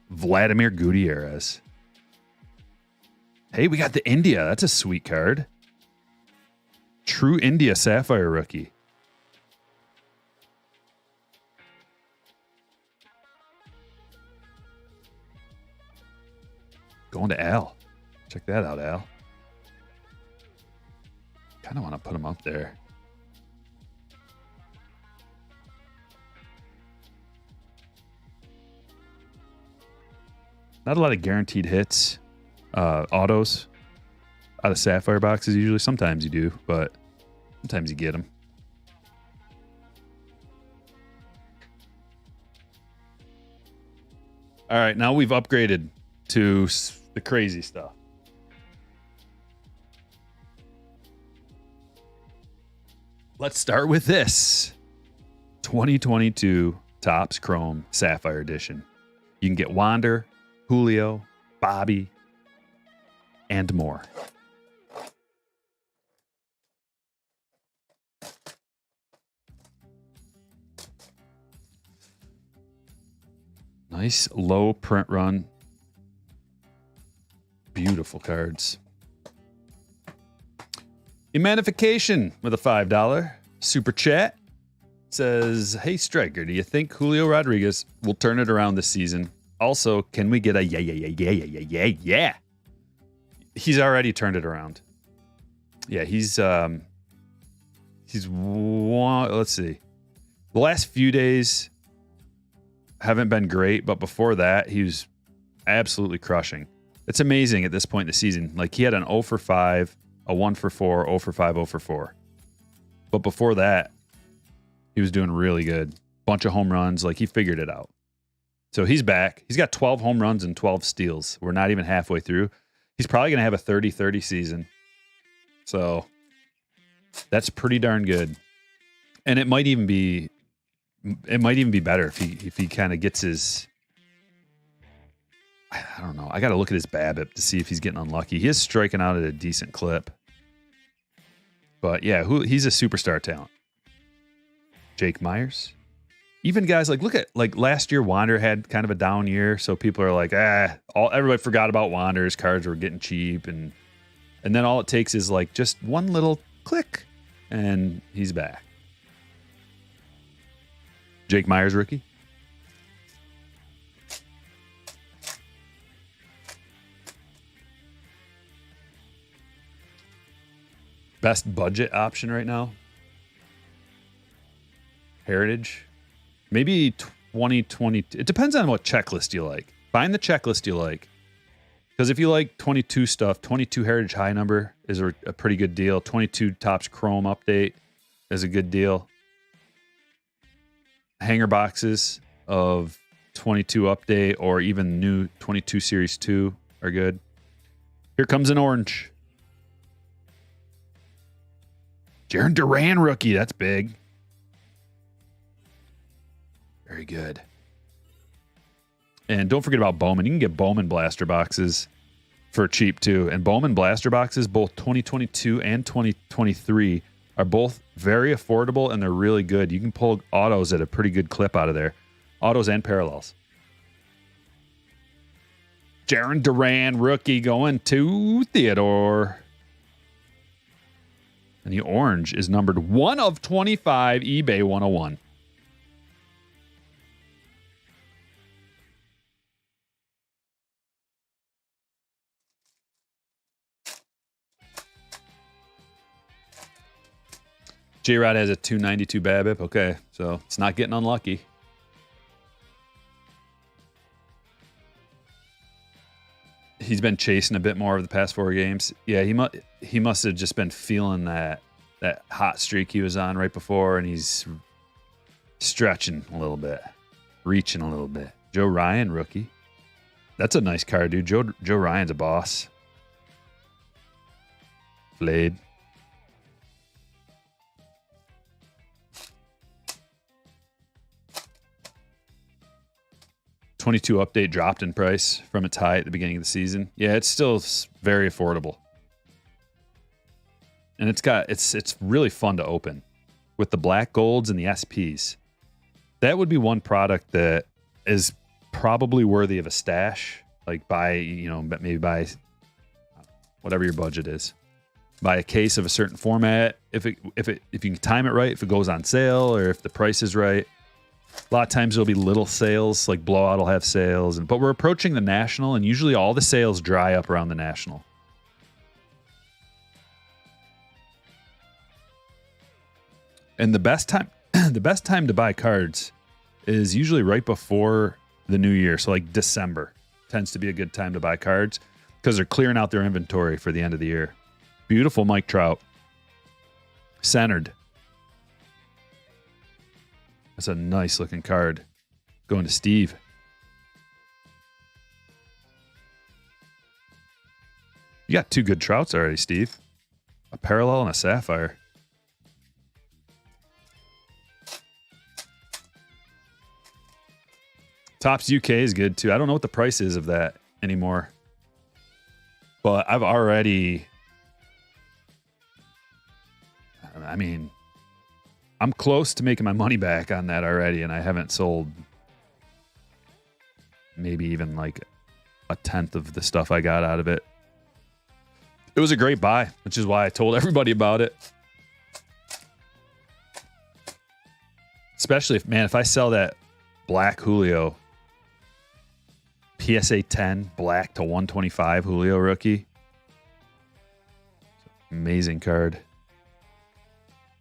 Vladimir Gutierrez. Hey, we got the India. That's a sweet card. True India Sapphire rookie. Going to Al. Check that out, Al. Kind of want to put him up there. Not a lot of guaranteed hits, autos out of Sapphire boxes usually. Sometimes you do, but sometimes you get them. All right, now we've upgraded to the crazy stuff. Let's start with this 2022 Topps Chrome Sapphire Edition. You can get Wander, Julio, Bobby, and more. Nice low print run. Beautiful cards. Emanification with a $5 super chat says, "Hey Striker, do you think Julio Rodriguez will turn it around this season? Also, can we get a yeah? He's already turned it around. Yeah, he's one. Let's see. The last few days haven't been great, but before that, he was absolutely crushing. It's amazing at this point in the season. Like he had an 0 for 5, a 1 for 4, 0 for 5, 0 for 4. But before that, he was doing really good. Bunch of home runs. Like he figured it out. So he's back. He's got 12 home runs and 12 steals. We're not even halfway through. He's probably going to have a 30-30 season. So that's pretty darn good. And it might even be better if he kind of gets his, I don't know. I got to look at his BABIP to see if he's getting unlucky. He is striking out at a decent clip. But yeah, he's a superstar talent. Jake Myers. Even guys look at last year, Wander had kind of a down year. So people are like, everybody forgot about Wander. His cards were getting cheap. And then all it takes is like just one little click and he's back. Jake Myers rookie. Best budget option right now. Heritage. Maybe 2020. It depends on what checklist you like. Find the checklist you like. Because if you like 22 stuff, 22 Heritage High number is a pretty good deal. 22 Topps Chrome update is a good deal. Hanger boxes of 22 update or even new 22 Series 2 are good. Here comes an orange. Jaron Duran rookie. That's big. Very good. And don't forget about Bowman. You can get Bowman blaster boxes for cheap too. And Bowman blaster boxes, both 2022 and 2023, are both very affordable and they're really good. You can pull autos at a pretty good clip out of there. Autos and parallels. Jaron Duran rookie going to Theodore. And the orange is numbered 1 of 25, eBay 101. J-Rod has a 292 BABIP. Okay, so it's not getting unlucky. He's been chasing a bit more of the past 4 games. Yeah, he must have just been feeling that hot streak he was on right before, and he's stretching a little bit, reaching a little bit. Joe Ryan, rookie. That's a nice card, dude. Joe Ryan's a boss. Flayed. '22 update dropped in price from its high at the beginning of the season. Yeah, it's still very affordable. And it's really fun to open with the black golds and the SPs. That would be one product that is probably worthy of a stash. Like maybe buy whatever your budget is. Buy a case of a certain format. If you can time it right, if it goes on sale or if the price is right. A lot of times there'll be little sales, like Blowout will have sales, but we're approaching the National, and usually all the sales dry up around the National. And the best time to buy cards is usually right before the new year. So like December tends to be a good time to buy cards because they're clearing out their inventory for the end of the year. Beautiful Mike Trout. Centered. That's a nice looking card. Going to Steve. You got 2 good Trouts already, Steve. A Parallel and a Sapphire. Topps UK is good too. I don't know what the price is of that anymore. But I'm close to making my money back on that already, and I haven't sold maybe even like a tenth of the stuff I got out of it. It was a great buy, which is why I told everybody about it. Especially if I sell that black Julio, PSA 10 black to 125 Julio rookie. Amazing card.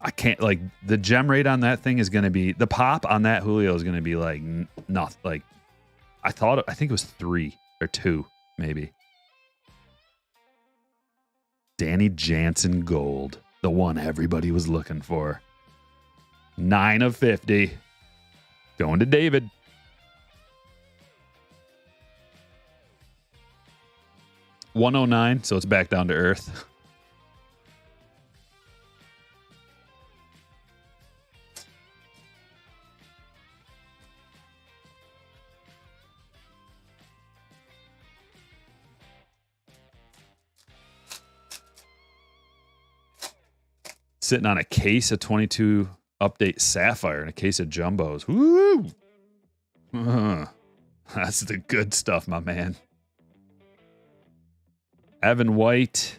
I can't, like, the gem rate on that thing is going to be, the pop on that Julio is going to be like nothing. Like, I think it was 3 or 2 maybe. Danny Jansen gold, the one everybody was looking for. 9 of 50. Going to David. $109, so it's back down to earth. Sitting on a case of 22 update Sapphire and a case of Jumbos. Woo! That's the good stuff, my man. Evan White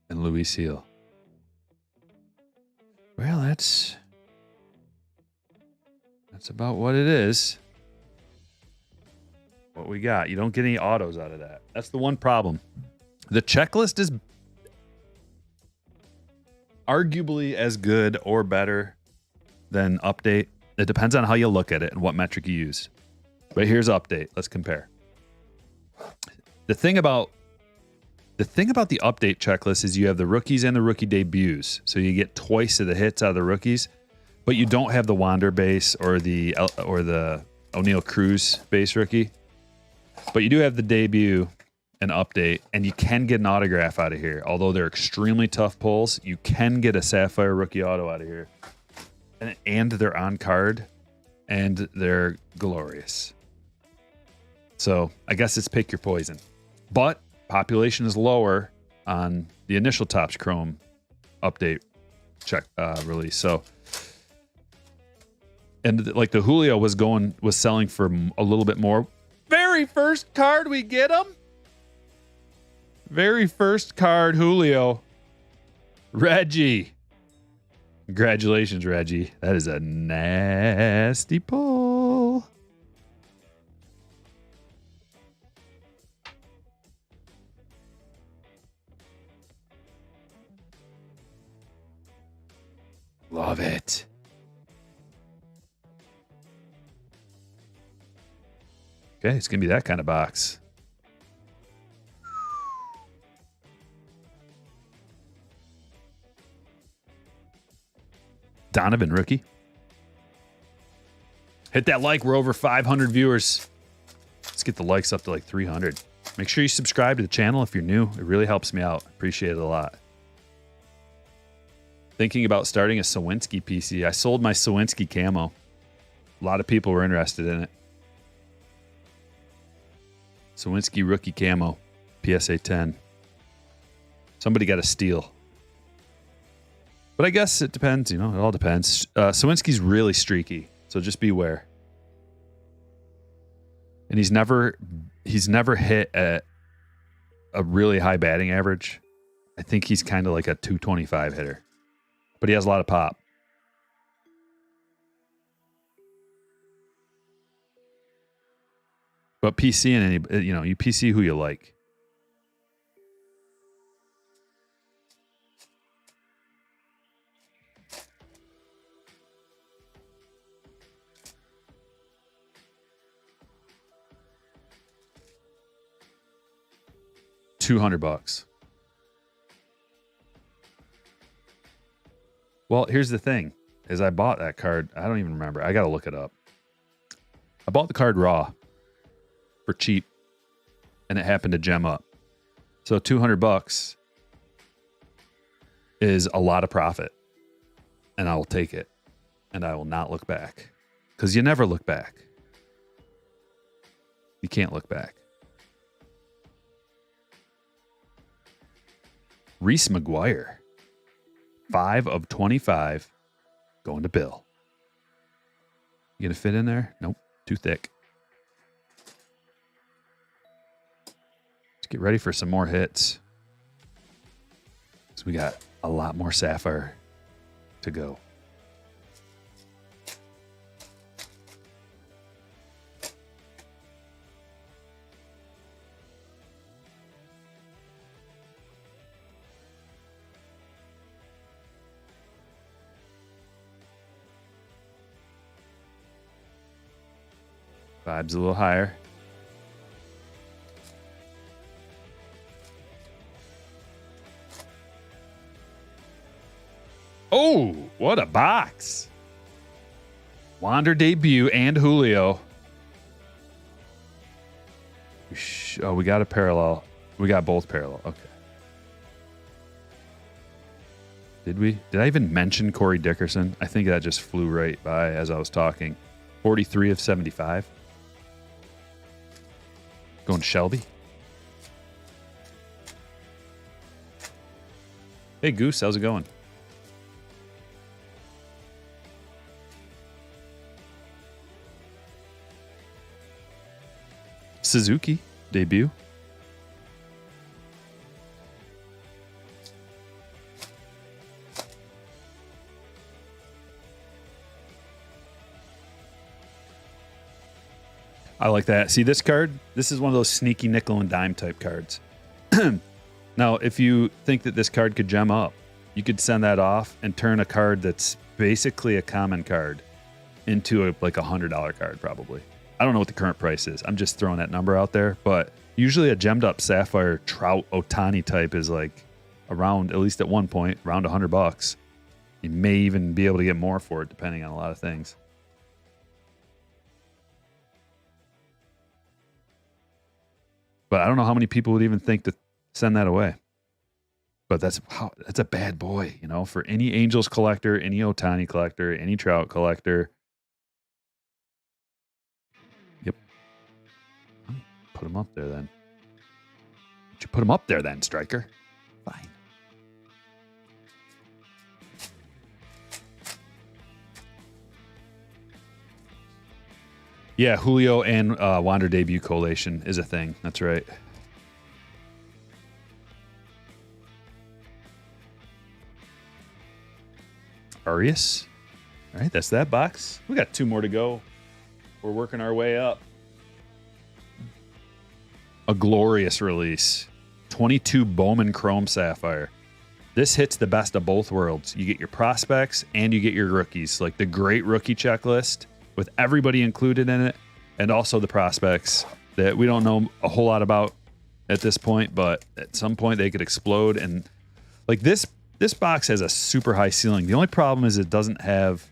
and Luis Heel. Well, that's about what it is. What we got. You don't get any autos out of that. That's the one problem. The checklist is arguably as good or better than update. It depends on how you look at it and what metric you use. But here's update. Let's compare. The thing about the update checklist is you have the rookies and the rookie debuts. So you get twice of the hits out of the rookies, but you don't have the Wander base or the O'Neal Cruz base rookie. But you do have the debut and update, and you can get an autograph out of here. Although they're extremely tough pulls, you can get a Sapphire rookie auto out of here. And they're on card, and they're glorious. So I guess it's pick your poison. But population is lower on the initial Topps Chrome update release. So, and like the Julio was selling for a little bit more. Very first card we get him. Very first card Julio. Reggie. Congratulations, Reggie. That is a nasty pull. Love it. Okay, it's going to be that kind of box. Donovan, rookie. Hit that like. We're over 500 viewers. Let's get the likes up to like 300. Make sure you subscribe to the channel if you're new. It really helps me out. Appreciate it a lot. Thinking about starting a Sawinski PC. I sold my Sawinski camo. A lot of people were interested in it. Sawinski rookie camo. PSA 10. Somebody got a steal. But I guess it depends. You know, it all depends. Sawinski's really streaky. So just beware. And he's never hit at a really high batting average. I think he's kind of like a 225 hitter. But he has a lot of pop. But PC and any, you know, you PC who you like. $200. Well, here's the thing. Is I bought that card. I don't even remember. I got to look it up. I bought the card raw for cheap, and it happened to gem up. So $200 is a lot of profit, and I will take it, and I will not look back, because you never look back. You can't look back. Reese McGuire, 5 of 25, going to Bill. You gonna fit in there? Nope, too thick. Let's get ready for some more hits. So we got a lot more Sapphire to go. Vibe's a little higher. Oh, what a box. Wander debut and Julio. Oh, we got a parallel. We got both parallel. Okay. Did we? Did I even mention Corey Dickerson? I think that just flew right by as I was talking. 43 of 75. Going Shelby. Hey, Goose. How's it going? Suzuki debut. I like that. See this card? This is one of those sneaky nickel and dime type cards. Now, if you think that this card could gem up, you could send that off and turn a card that's basically a common card into like $100 card probably. I don't know what the current price is. I'm just throwing that number out there. But usually a gemmed up Sapphire Trout Otani type is like around, at least at one point, around $100. You may even be able to get more for it depending on a lot of things. But I don't know how many people would even think to send that away. But that's a bad boy, you know, for any Angels collector, any Otani collector, any Trout collector. Yep. Put him up there then. Would you put him up there then, Striker? Fine. Yeah, Julio and Wander debut collation is a thing. That's right. Arias. All right, that's that box. We got 2 more to go. We're working our way up. A glorious release. 22 Bowman Chrome Sapphire. This hits the best of both worlds. You get your prospects and you get your rookies, like the great rookie checklist with everybody included in it, and also the prospects that we don't know a whole lot about at this point, but at some point they could explode. And like this box has a super high ceiling. The only problem is it doesn't have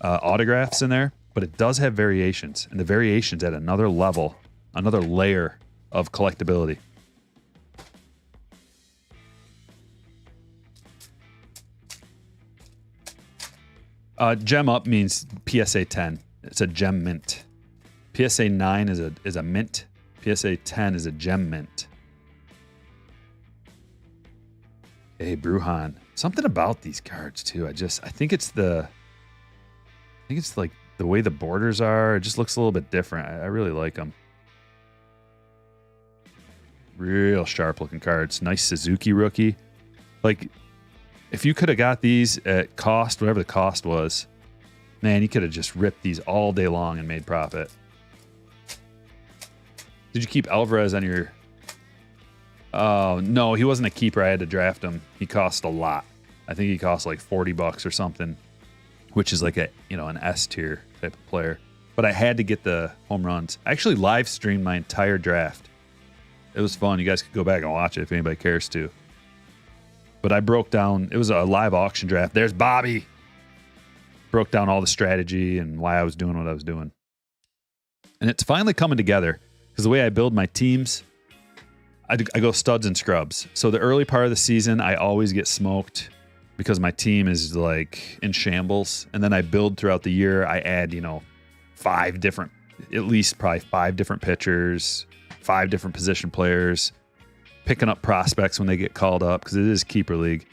autographs in there, but it does have variations, and the variations at another level, another layer of collectability. Gem up means PSA 10. It's a gem mint. PSA 9 is a mint. PSA 10 is a gem mint. Hey, Bruhan. Something about these cards too. I think it's like the way the borders are. It just looks a little bit different. I really like them. Real sharp looking cards. Nice Suzuki rookie. Like, if you could have got these at cost, whatever the cost was, man, you could have just ripped these all day long and made profit. Did you keep Alvarez on your... Oh, no, he wasn't a keeper. I had to draft him. He cost a lot. I think he cost like $40 or something, which is like an S tier type of player. But I had to get the home runs. I actually live streamed my entire draft. It was fun. You guys could go back and watch it if anybody cares to. But I broke down, it was a live auction draft. There's Bobby. Broke down all the strategy and why I was doing what I was doing. And it's finally coming together because the way I build my teams, I go studs and scrubs. So the early part of the season, I always get smoked because my team is like in shambles. And then I build throughout the year. I add, at least probably 5 different pitchers, 5 different position players, picking up prospects when they get called up because it is keeper league.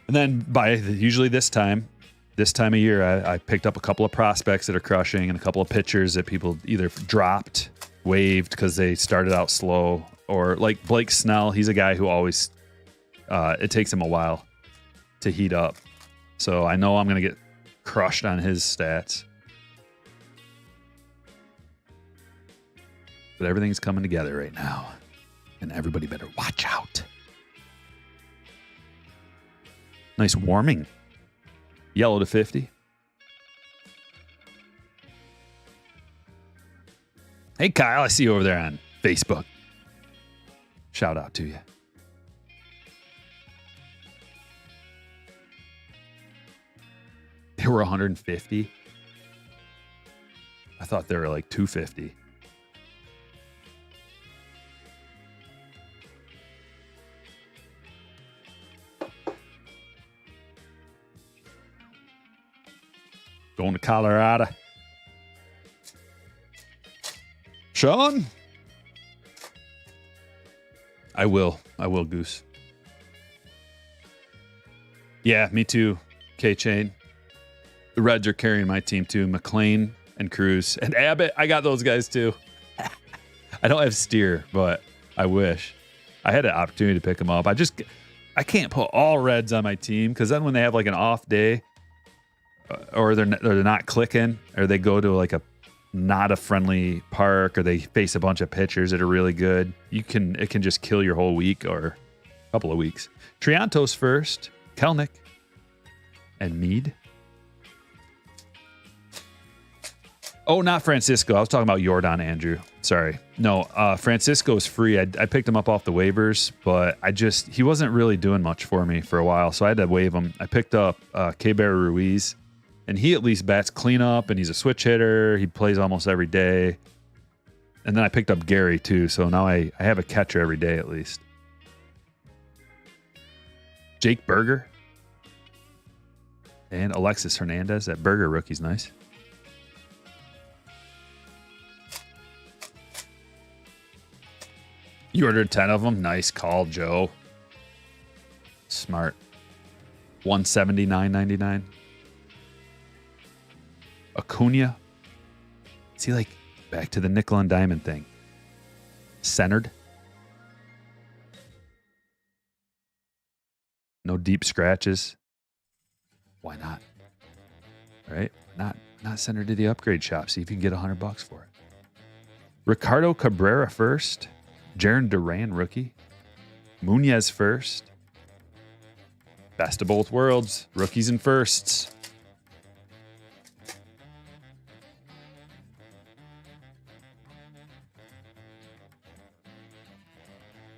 And then by usually this time of year, I picked up a couple of prospects that are crushing and a couple of pitchers that people either dropped, waived because they started out slow, or like Blake Snell. He's a guy who always, it takes him a while to heat up. So I know I'm going to get crushed on his stats. But everything's coming together right now. And everybody better watch out. Nice warming. Yellow to 50. Hey, Kyle, I see you over there on Facebook. Shout out to you. They were 150. I thought they were like 250. Going to Colorado. Sean? I will, Goose. Yeah, me too, K-Chain. The Reds are carrying my team too. McLean and Cruz. And Abbott, I got those guys too. I don't have Steer, but I wish. I had an opportunity to pick them up. I can't put all Reds on my team because then when they have like an off day, or they're not clicking, or they go to like a not a friendly park, or they face a bunch of pitchers that are really good, it can just kill your whole week or a couple of weeks. Triantos first, Kelnick, and Mead. Oh, not Francisco. I was talking about Yordan, Andrew. Sorry. No, Francisco is free. I picked him up off the waivers, but he wasn't really doing much for me for a while, so I had to waive him. I picked up K-Bear Ruiz, and he at least bats cleanup, and he's a switch hitter. He plays almost every day. And then I picked up Gary, too, so now I have a catcher every day at least. Jake Berger. And Alexis Hernandez. That Berger rookie's nice. You ordered 10 of them? Nice call, Joe. Smart. $179.99. Acuna. See, like, back to the nickel and diamond thing. Centered. No deep scratches. Why not? Right? Not send her to the upgrade shop. See if you can get $100 for it. Ricardo Cabrera first. Jaron Duran rookie. Muñez first. Best of both worlds. Rookies and firsts.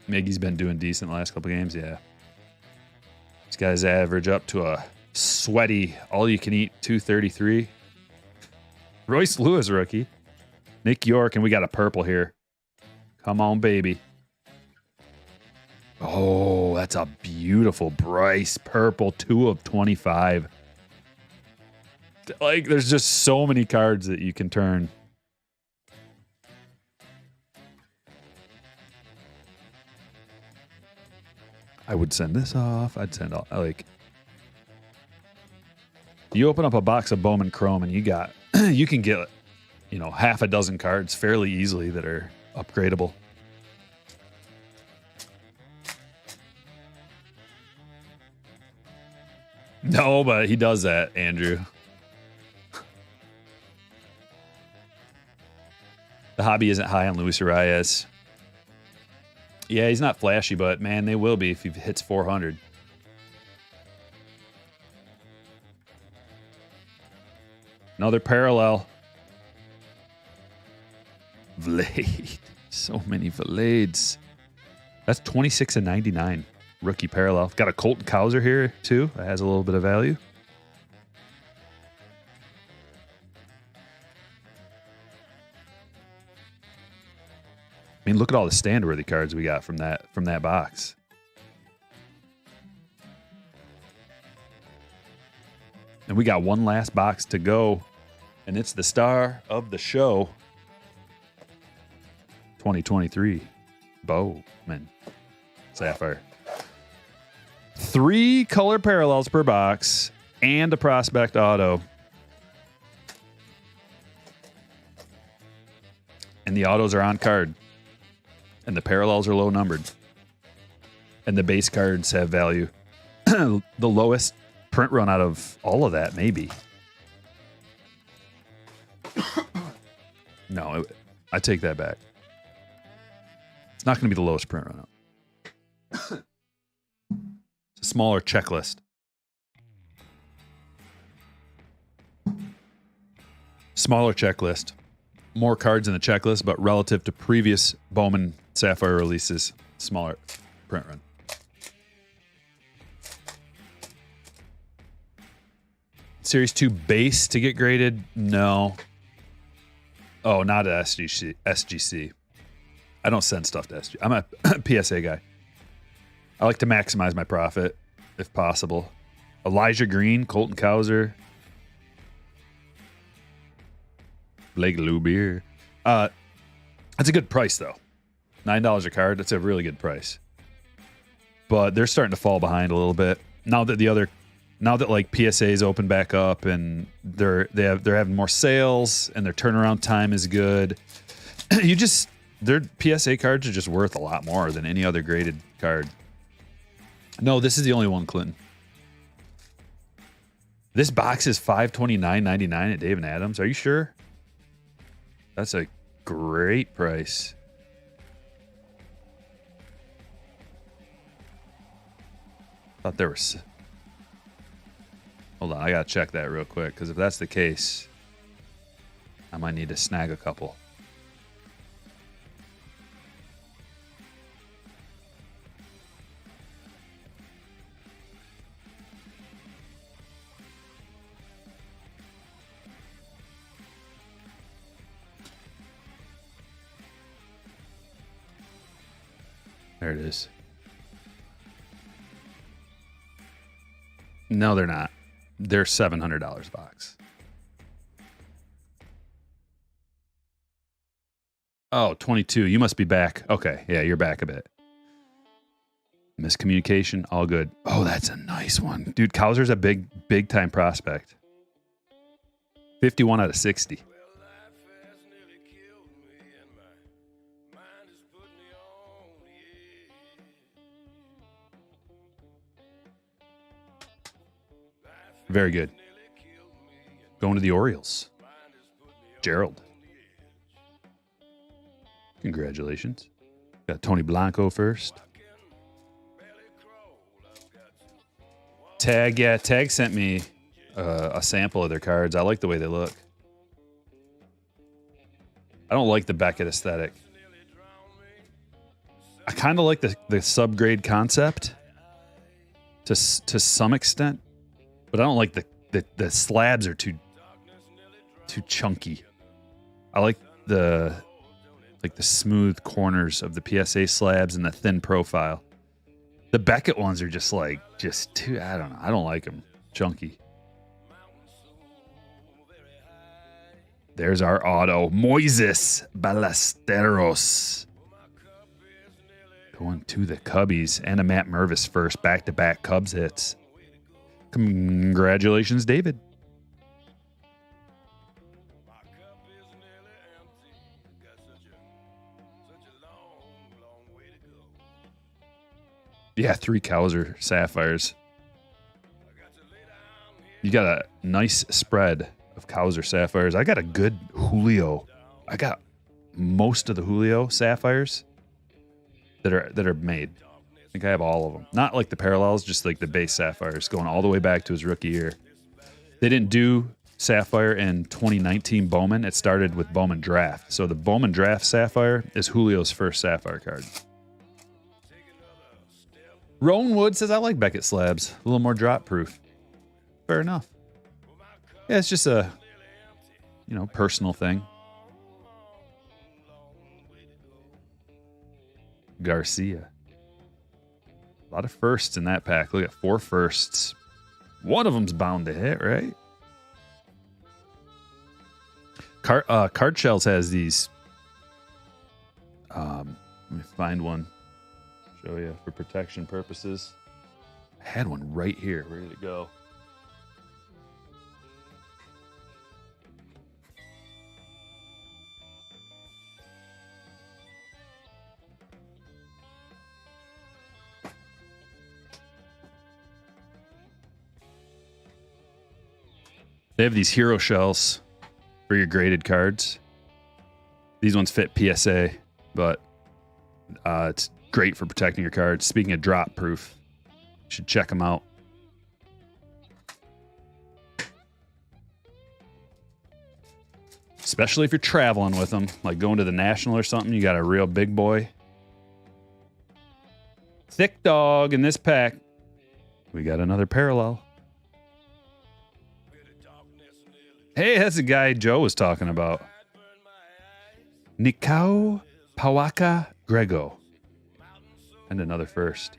Miggy's been doing decent the last couple games, yeah. These guys average up to a sweaty all-you-can-eat 233. Royce Lewis rookie. Nick York, and we got a purple here. Come on, baby. Oh, that's a beautiful Bryce purple 2 of 25. Like, there's just so many cards that you can turn. I would send this off. I'd send all, like, you open up a box of Bowman Chrome and you got, you can get, you know, half a dozen cards fairly easily that are upgradable. No, but he does that, Andrew. The hobby isn't high on Luis Arias. Yeah, he's not flashy, but man, they will be if he hits 400. Another parallel. Vlade. So many Vlades. That's 26 and 99. Rookie parallel. Got a Colton Cowser here, too. That has a little bit of value. I mean, look at all the stand-worthy cards we got from that box. And we got one last box to go, and it's the star of the show. 2023 Bowman Sapphire. 3 color parallels per box and a prospect auto. And the autos are on card. And the parallels are low numbered. And the base cards have value. The lowest print run out of all of that, maybe. No, I take that back. It's not going to be the lowest print run out. It's a smaller checklist. Smaller checklist. More cards in the checklist, but relative to previous Bowman Sapphire releases, smaller print run. Series 2 base to get graded? No. Oh, not a SGC. I don't send stuff to SG. I'm a PSA guy. I like to maximize my profit if possible. Elijah Green, Colton Cowser. Blake Lapeer. That's a good price, though. $9 a card. That's a really good price. But they're starting to fall behind a little bit now that like PSA's open back up and they're having more sales and their turnaround time is good. Their PSA cards are just worth a lot more than any other graded card. No, this is the only one, Clinton. This box is $529.99 at Dave & Adams. Are you sure? That's a great price. Thought there was... Hold on, I gotta check that real quick, because if that's the case, I might need to snag a couple. There it is. No, they're not. They're $700 box. Oh, 22. You must be back. Okay. Yeah, you're back a bit. Miscommunication. All good. Oh, that's a nice one. Dude, Cowser's a big time prospect. 51 out of 60. Very good. Going to the Orioles. Gerald. Congratulations. Got Tony Blanco first. Tag, yeah, Tag sent me a sample of their cards. I like the way they look. I don't like the Beckett aesthetic. I kind of like the subgrade concept to some extent, but I don't like the slabs are too chunky. I like the smooth corners of the PSA slabs and the thin profile. The Beckett ones are just too, I don't know. I don't like them. Chunky. There's our auto. Moises Ballesteros. Going to the Cubbies and a Matt Mervis first. Back-to-back Cubs hits. Congratulations, David. Yeah, 3 Cowser Sapphires. You got a nice spread of Cowser Sapphires. I got a good Julio. I got most of the Julio Sapphires that are made. I think I have all of them. Not like the parallels, just like the base Sapphires going all the way back to his rookie year. They didn't do Sapphire in 2019 Bowman. It started with Bowman Draft. So the Bowman Draft Sapphire is Julio's first Sapphire card. Rowan Wood says, I like Beckett slabs. A little more drop proof. Fair enough. Yeah, it's just a, personal thing. Garcia. A lot of firsts in that pack. Look at 4 firsts. One of them's bound to hit, right? Card Shells has these. Let me find one. Show you for protection purposes. I had one right here, ready to go. They have these hero shells for your graded cards. These ones fit PSA, but it's great for protecting your cards. Speaking of drop proof, you should check them out. Especially if you're traveling with them, like going to the National or something. You got a real big boy. Thick dog in this pack. We got another parallel. Hey, that's the guy Joe was talking about. Nikao Pawaka Grego. And another first.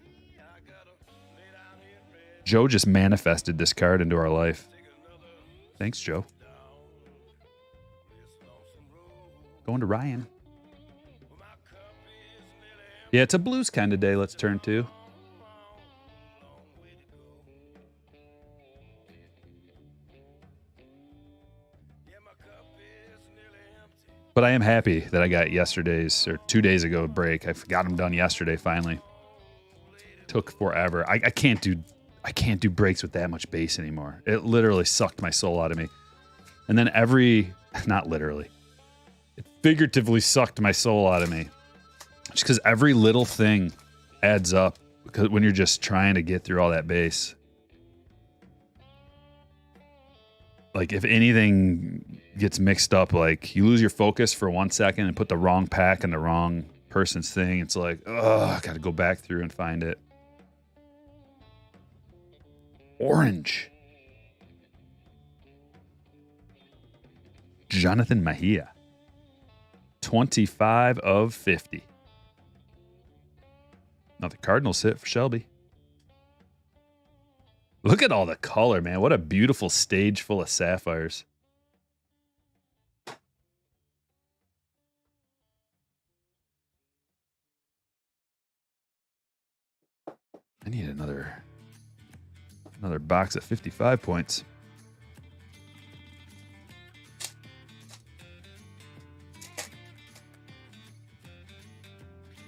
Joe just manifested this card into our life. Thanks, Joe. Going to Ryan. Yeah, it's a blues kind of day. Let's turn to. But I am happy that I got yesterday's or 2 days ago break. I got them done yesterday finally. Took forever. I can't do breaks with that much bass anymore. It literally sucked my soul out of me. And then not literally. It figuratively sucked my soul out of me. Just because every little thing adds up because when you're just trying to get through all that bass. Like if anything gets mixed up, like you lose your focus for 1 second and put the wrong pack in the wrong person's thing. It's like, oh, I got to go back through and find it. Orange. Jonathan Mejia. 25 of 50. Now the Cardinals hit for Shelby. Look at all the color, man. What a beautiful stage full of sapphires. I need another box at 55 points.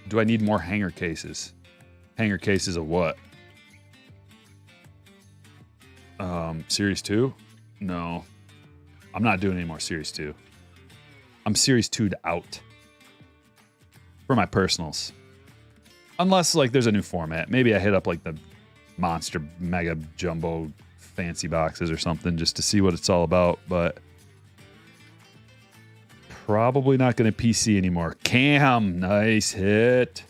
Do I need more hanger cases? Hanger cases of what? Series 2? No. I'm not doing any more Series 2. I'm Series 2'd out. For my personals. Unless, like, there's a new format. Maybe I hit up, like, the monster, mega jumbo, fancy boxes or something just to see what it's all about. But probably not going to PC anymore. Cam, nice hit.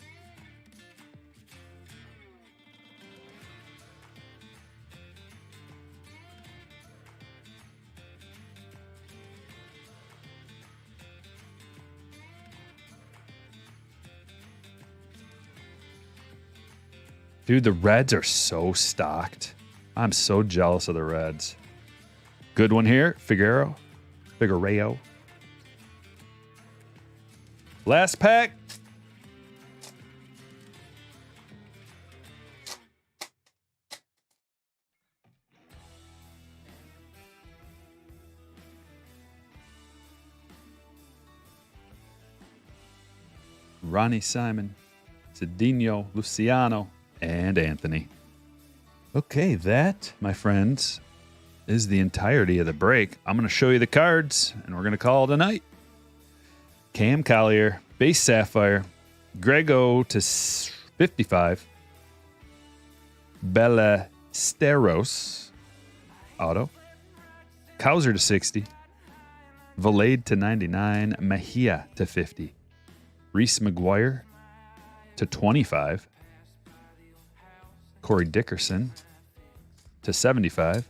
Dude, the Reds are so stocked. I'm so jealous of the Reds. Good one here. Figueroa. Last pack. Ronnie Simon, Cedinho, Luciano, and Anthony. Okay, that, my friends, is the entirety of the break. I'm going to show you the cards, and we're going to call it a night. Cam Collier, base Sapphire, Grego to 55, Ballesteros, auto, Kauser to 60, Valade to 99, Mejia to 50, Reese McGuire to 25, Corey Dickerson to 75.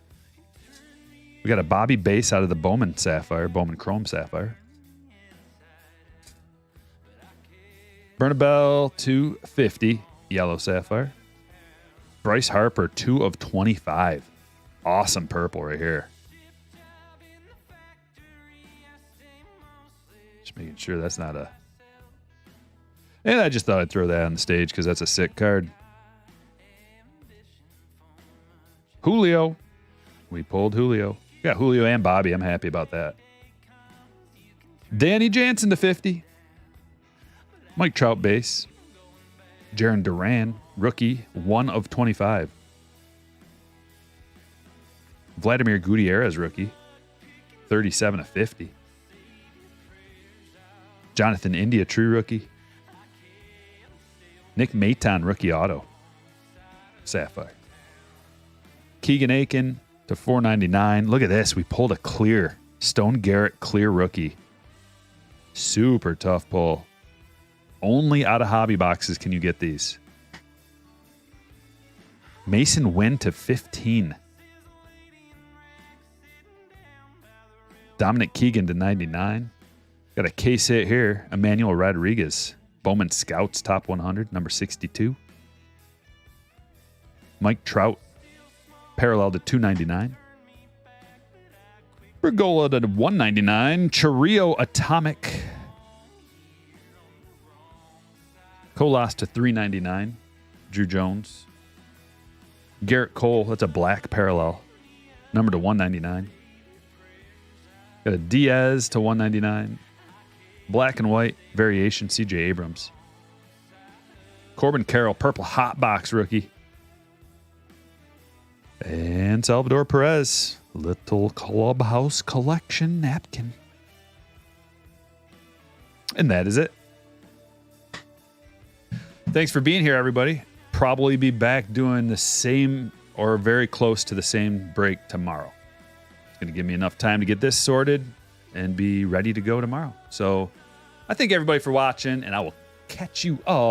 We got a Bobby base out of the Bowman Sapphire, Bowman Chrome Sapphire. Bernabel to 50, yellow Sapphire. Bryce Harper, 2 of 25. Awesome purple right here. Just making sure that's not a... And I just thought I'd throw that on the stage because that's a sick card. Julio. We pulled Julio. We got Julio and Bobby. I'm happy about that. Danny Jansen to 50. Mike Trout base. Jaron Duran, rookie, 1 of 25. Vladimir Gutierrez, rookie, 37 of 50. Jonathan India, true rookie. Nick Maton, rookie auto. Sapphire. Keegan Aiken to 499. Look at this. We pulled a clear. Stone Garrett, clear rookie. Super tough pull. Only out of hobby boxes can you get these. Mason Wynn to 15. Dominic Keegan to 99. Got a case hit here. Emmanuel Rodriguez. Bowman Scouts top 100, number 62. Mike Trout. Parallel to 299. Bergola to 199. Chirrio Atomic. Colas to 399. Drew Jones. Garrett Cole, that's a black parallel. Number to 199. Got a Diaz to 199. Black and white variation, CJ Abrams. Corbin Carroll, purple hot box rookie. And Salvador Perez, little clubhouse collection napkin. And that is it. Thanks for being here, everybody. Probably be back doing the same or very close to the same break tomorrow. It's going to give me enough time to get this sorted and be ready to go tomorrow. So I thank everybody for watching, and I will catch you all